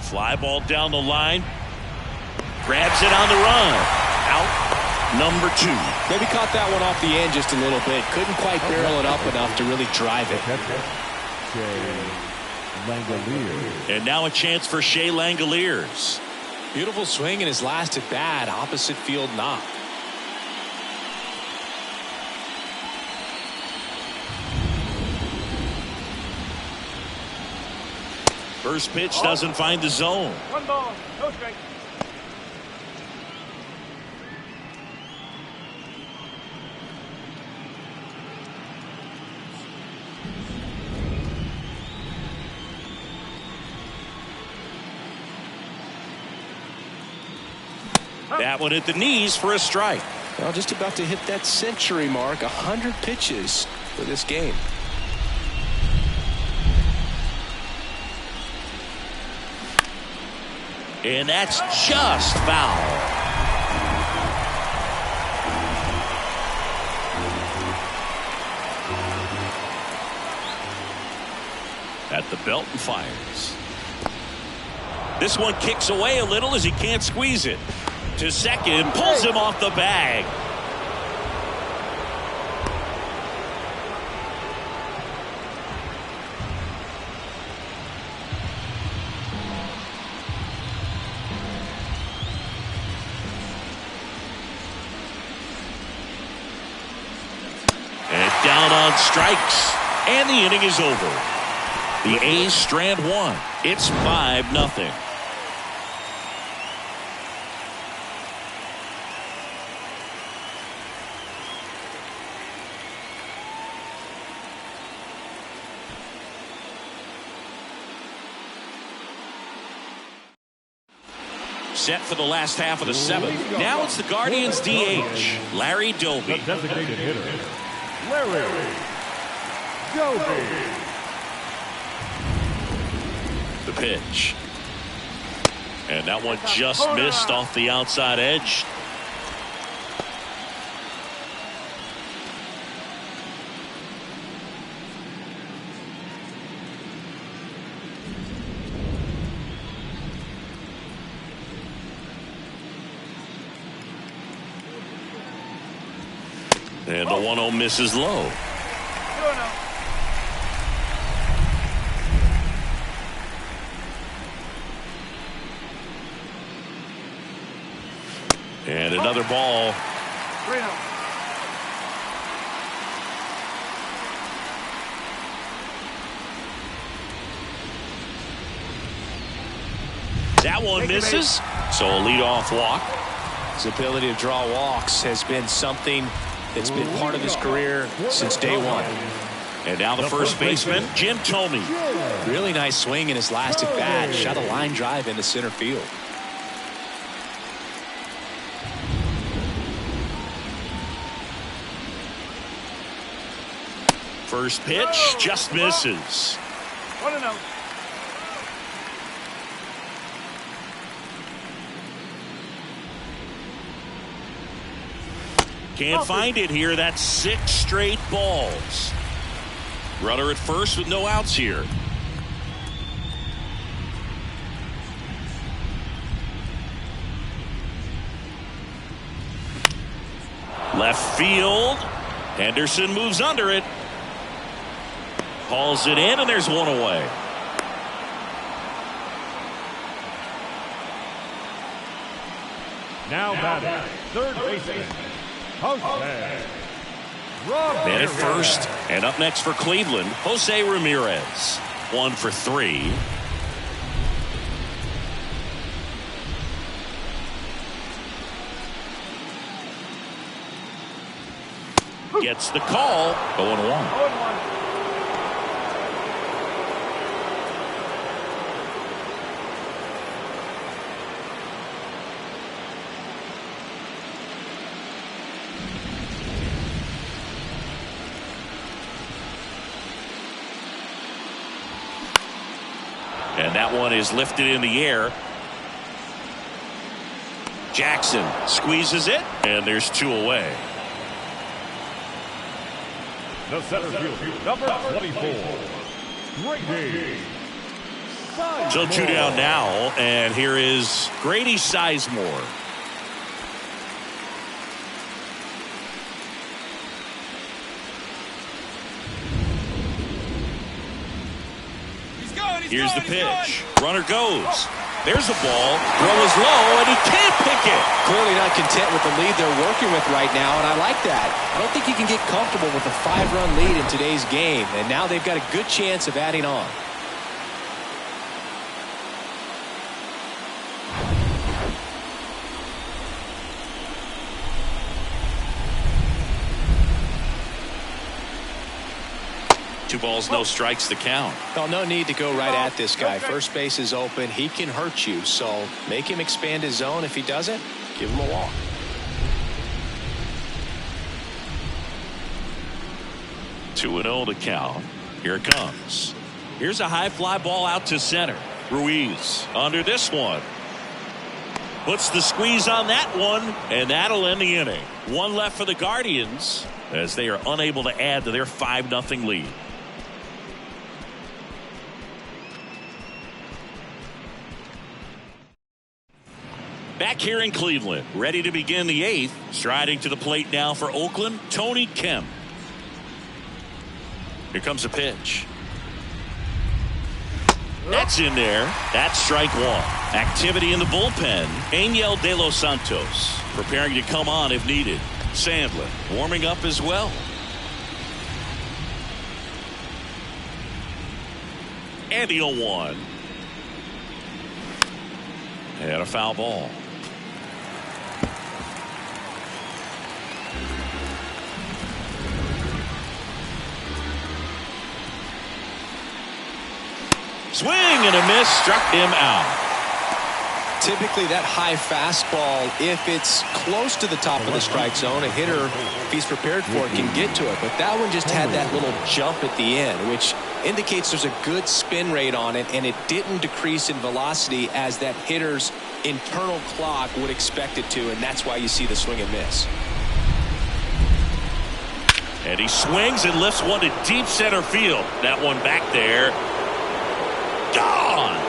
Fly ball down the line. Grabs it on the run. Out number 2. Maybe caught that one off the end just a little bit. Couldn't quite barrel it up enough to really drive it. And now a chance for Shea Langoliers. Beautiful swing in his last at bat. Opposite field knock. First pitch doesn't find the zone. 1 ball, no strike. That one at the knees for a strike. Well, just about to hit that century mark. 100 pitches for this game. And that's just foul. At the belt and fires. This one kicks away a little as he can't squeeze it. To second, pulls him off the bag. and strikes. And the inning is over. The A's strand one. It's 5-0. Set for the last half of the seventh. Now it's the Guardians' DH, Larry Doby. The designated hitter, Larry Doby. The pitch. And that one just missed off the outside edge. And the 1-0 misses low. And another ball. That one misses. So a leadoff walk. His ability to draw walks has been something that's been part of his career since day one. And now the first baseman, Jim Thome. Really nice swing in his last at bat. Shot a line drive into center field. First pitch just misses. 1-0. Can't find it here. That's 6 straight balls. Runner at first with no outs here. Left field. Henderson moves under it. Hauls it in, and there's one away. Now batting, third baseman, Jose Man at Ramirez. first, and up next for Cleveland, Jose Ramirez. 1 for 3. Gets the call. 0-1. And that one is lifted in the air. Jackson squeezes it, and there's 2 away. The center field, number 24, Grady. So 2 down now, and here is Grady Sizemore. Here's the pitch. Runner goes. There's a ball. Throw is low, and he can't pick it. Clearly not content with the lead they're working with right now, and I like that. I don't think you can get comfortable with a 5-run lead in today's game, and now they've got a good chance of adding on. Two balls, no strikes to count. Well, no need to go right at this guy. First base is open. He can hurt you, so make him expand his zone. If he doesn't, give him a walk. Two and 0 to count. Here it comes. Here's a high fly ball out to center. Ruiz under this one. Puts the squeeze on that one, and that'll end the inning. 1 left for the Guardians as they are unable to add to their 5-0 lead. Back here in Cleveland, ready to begin the 8th. Striding to the plate now for Oakland, Tony Kemp. Here comes a pitch. That's in there. That's strike 1. Activity in the bullpen. Angel De Los Santos preparing to come on if needed. Sandlin warming up as well. And the 0-1. And a foul ball. Swing and a miss, struck him out. Typically that high fastball, if it's close to the top of the strike zone, a hitter, if he's prepared for it, can get to it. But that one just had that little jump at the end, which indicates there's a good spin rate on it, and it didn't decrease in velocity as that hitter's internal clock would expect it to, and that's why you see the swing and miss. And he swings and lifts one to deep center field. That one back there. Gone!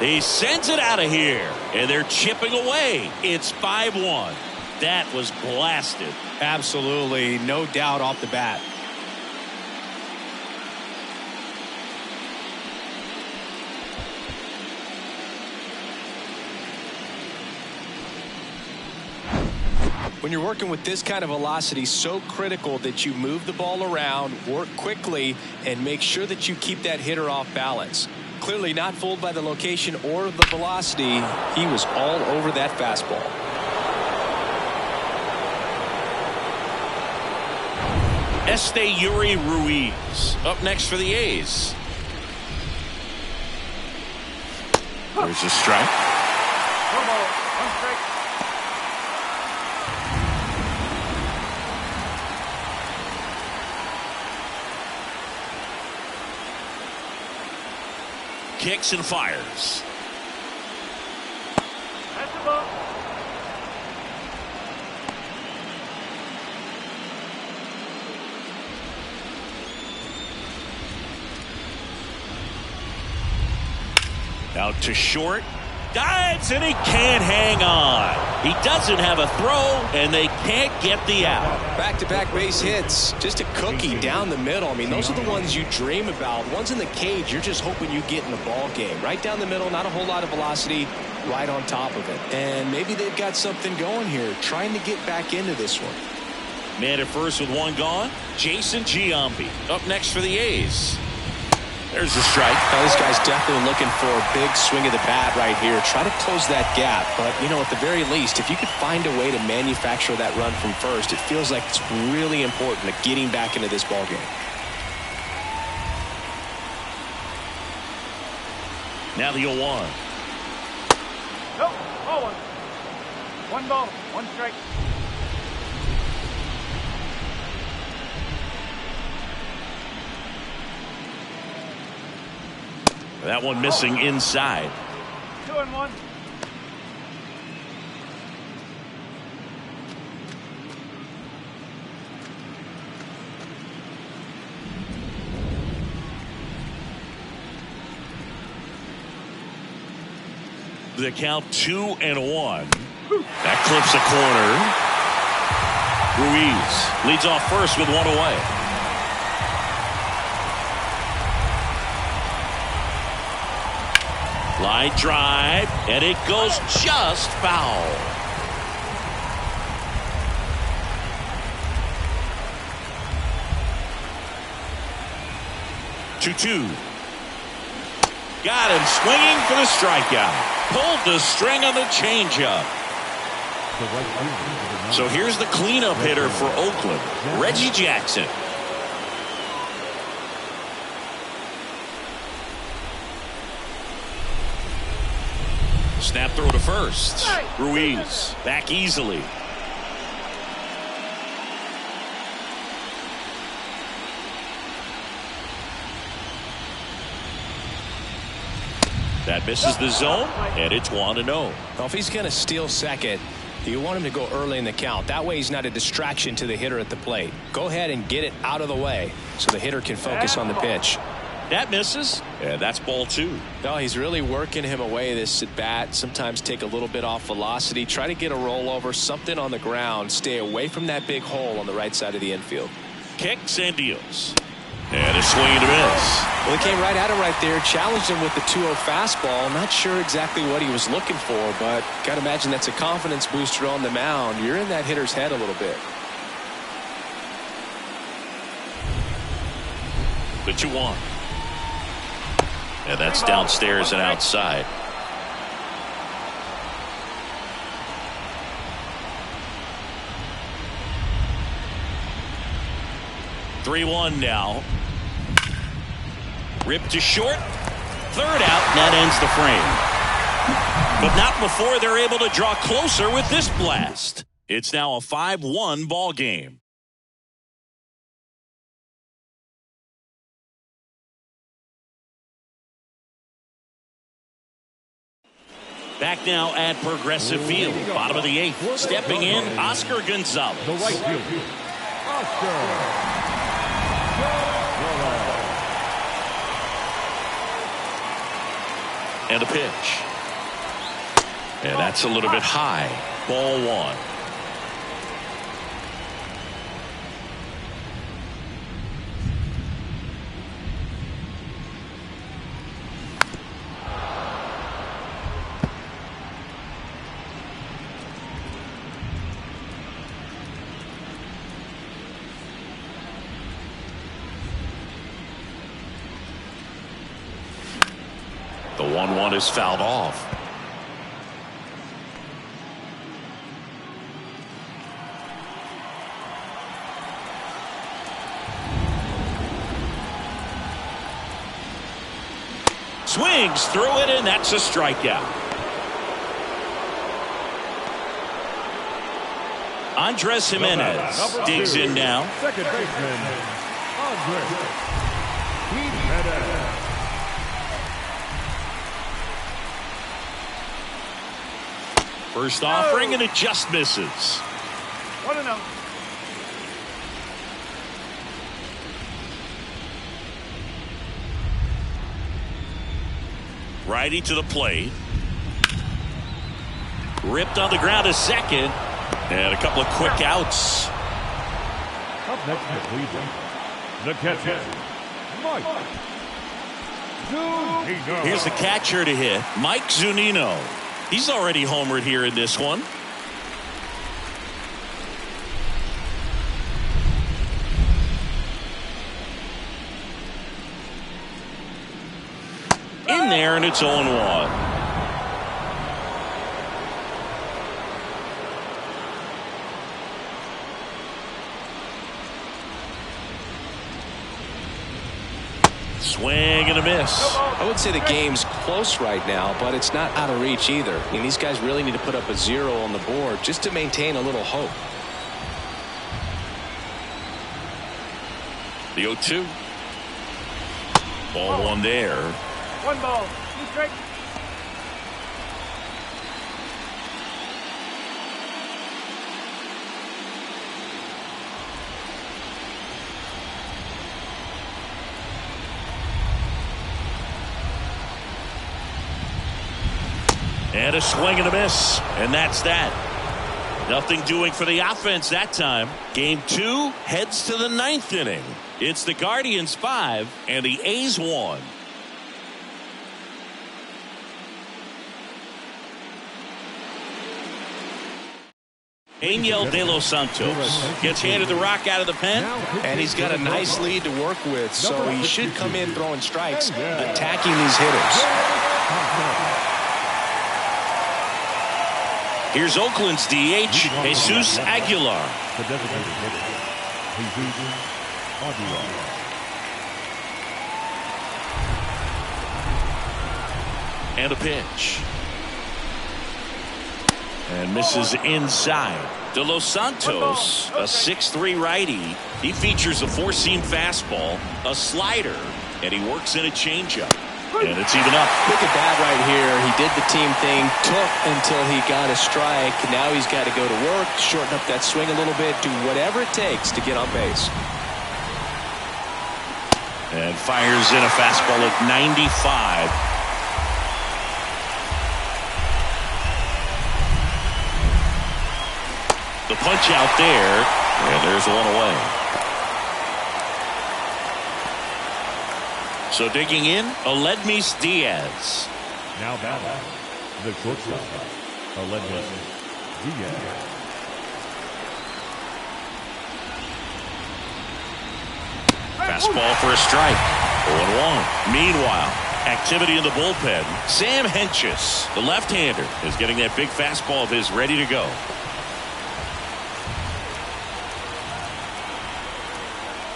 He sends it out of here, and they're chipping away. It's 5-1. That was blasted. Absolutely, no doubt off the bat. When you're working with this kind of velocity, so critical that you move the ball around, work quickly, and make sure that you keep that hitter off balance. Clearly not fooled by the location or the velocity. He was all over that fastball. Yuri Ruiz up next for the A's. There's a strike. One ball, one strike. Kicks and fires. That's the ball. Out to short. Dives and he can't hang on. He doesn't have a throw and they can't get the out. Back-to-back base hits. Just a cookie down the middle. I mean, those are the ones you dream about. Ones in the cage, you're just hoping you get in the ball game. Right down the middle, not a whole lot of velocity, right on top of it. And maybe they've got something going here, trying to get back into this one. Man at first with one gone. Jason Giambi up next for the A's. There's the strike. Now, this guy's definitely looking for a big swing of the bat right here. Try to close that gap. But, you know, at the very least, if you could find a way to manufacture that run from first, it feels like it's really important to getting back into this ball game. Now the 0-1. Nope, ball one. One ball, one strike. That one missing inside. 2-1. The count 2-1. That clips a corner. Ruiz leads off first with one away. Line drive, and it goes just foul. Two. Got him swinging for the strikeout. Pulled the string on the changeup. So here's the cleanup hitter for Oakland, Reggie Jackson. Snap throw to first. Ruiz back easily. That misses the zone, and it's 1-0. Well, if he's going to steal second, you want him to go early in the count. That way he's not a distraction to the hitter at the plate. Go ahead and get it out of the way so the hitter can focus on the pitch. That misses, and that's ball 2. No, he's really working him away this at bat. Sometimes take a little bit off velocity. Try to get a rollover, something on the ground. Stay away from that big hole on the right side of the infield. Kicks and deals. And a swing and a miss. Well, he came right at him right there, challenged him with the 2-0 fastball. Not sure exactly what he was looking for, but got to imagine that's a confidence booster on the mound. You're in that hitter's head a little bit. The 2-1. And that's downstairs and outside. Three-1 now. Ripped to short. Third out, and that ends the frame. But not before they're able to draw closer with this blast. It's now a 5-1 ball game. Back now at Progressive Field, bottom of the 8th. Stepping in, Oscar Gonzalez. The right field, Oscar. And a pitch. And that's a little bit high. Ball 1. The 1-1 is fouled off. Swings through it, and that's a strikeout. Andres Jimenez digs in now. Second baseman, Andres Jimenez. First offering, and it just misses. 1-0. Righty to the plate. Ripped on the ground to second. And a couple of quick outs. Up next to Cleveland, the catcher, Mike Zunino. Here's the catcher to hit, Mike Zunino. He's already homered here in this one. In there, and it's 0-1. Swing and a miss. I would say the game's close right now, but it's not out of reach either. I mean, these guys really need to put up a 0 on the board just to maintain a little hope. The 0-2. Ball 1 there. 1 ball. 2 strikes. And a swing and a miss. And that's that. Nothing doing for the offense that time. Game 2 heads to the 9th inning. It's the Guardians 5 and the A's 1. Angel De Los Santos gets handed the rock out of the pen. And he's got a nice lead to work with, so he should come in throwing strikes, attacking these hitters. Here's Oakland's DH, Jesus Aguilar. The designated hitter, Jesus Aguilar. And a pitch. And misses inside. De Los Santos, a 6'3" righty. He features a 4-seam fastball, a slider, and he works in a changeup. And it's even up. Look at that right here. He did the team thing, took until he got a strike. Now he's got to go to work, shorten up that swing a little bit, do whatever it takes to get on base. And fires in a fastball at 95. The punch out there, and there's one away. So digging in, Aledmys Diaz. Now batting, the shortstop, Aledmys Diaz. fastball for a strike. 0-1. Meanwhile, activity in the bullpen. Sam Hentges, the left-hander, is getting that big fastball of his ready to go.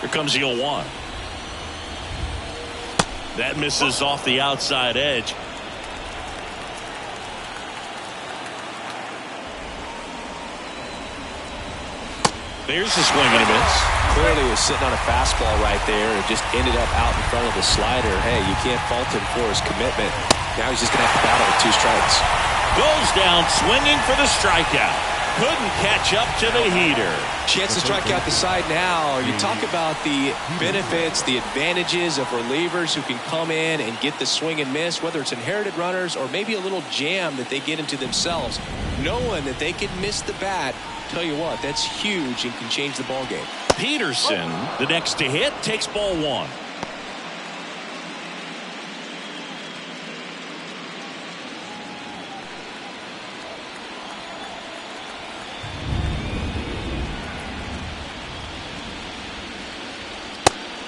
Here comes the 0-1. That misses off the outside edge. There's a swing and a miss. Clearly was sitting on a fastball right there. It just ended up out in front of the slider. Hey, you can't fault him for his commitment. Now he's just going to have to battle with 2 strikes. Goes down swinging for the strikeout. Couldn't catch up to the heater. Chance to strike out the side now. You talk about the benefits, the advantages of relievers who can come in and get the swing and miss, whether it's inherited runners or maybe a little jam that they get into themselves. Knowing that they can miss the bat, tell you what, that's huge and can change the ball game. Peterson, the next to hit, takes ball 1.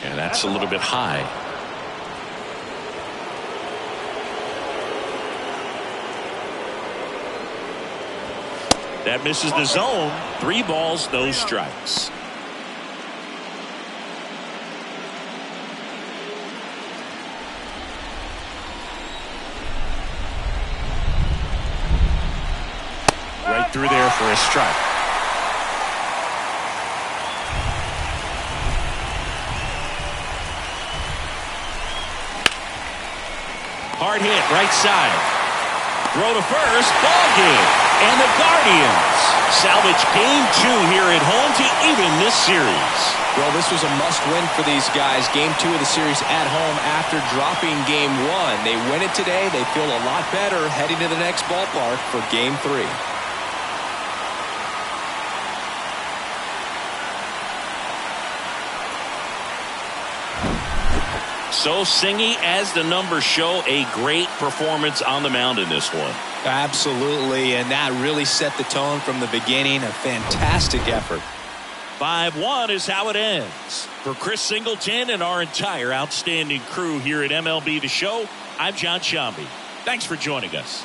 And that's a little bit high. That misses the zone. 3 balls, no strikes. Right through there for a strike. Hard hit, right side. Throw to first, ball game. And the Guardians salvage game 2 here at home to even this series. Well, this was a must-win for these guys. Game 2 of the series at home after dropping game 1. They win it today. They feel a lot better heading to the next ballpark for game 3. So Singy, as the numbers show, a great performance on the mound in this one. Absolutely, and that really set the tone from the beginning. A fantastic effort. 5-1 is how it ends. For Chris Singleton and our entire outstanding crew here at MLB The Show, I'm John Shambi. Thanks for joining us.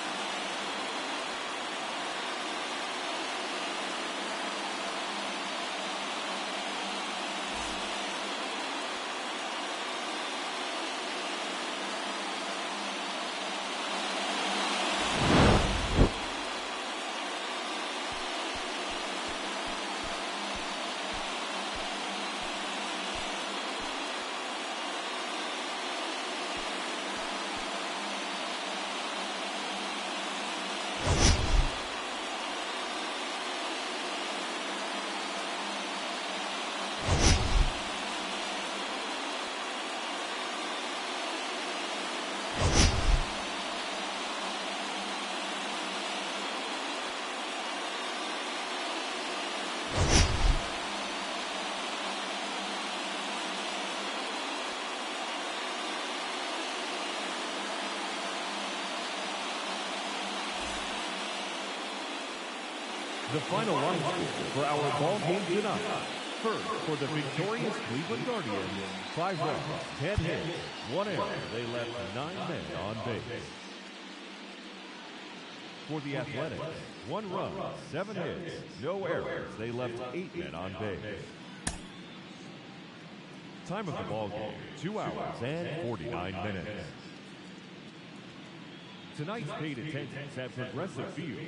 The final line for our ball game tonight. First, for the victorious Cleveland Guardians, 5 runs, 10 hits, 1 error. They left 9 men on base. For the Athletics, 1 run, 7 hits, no errors. They left 8 men on base. Time of the ball game, 2 hours and 49 minutes. Tonight's paid attendance at Progressive Field,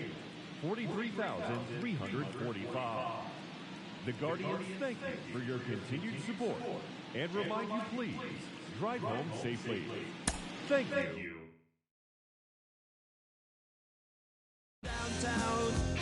43,345. The Guardians thank you for your continued support and remind you, please drive home safely. Thank you. Downtown.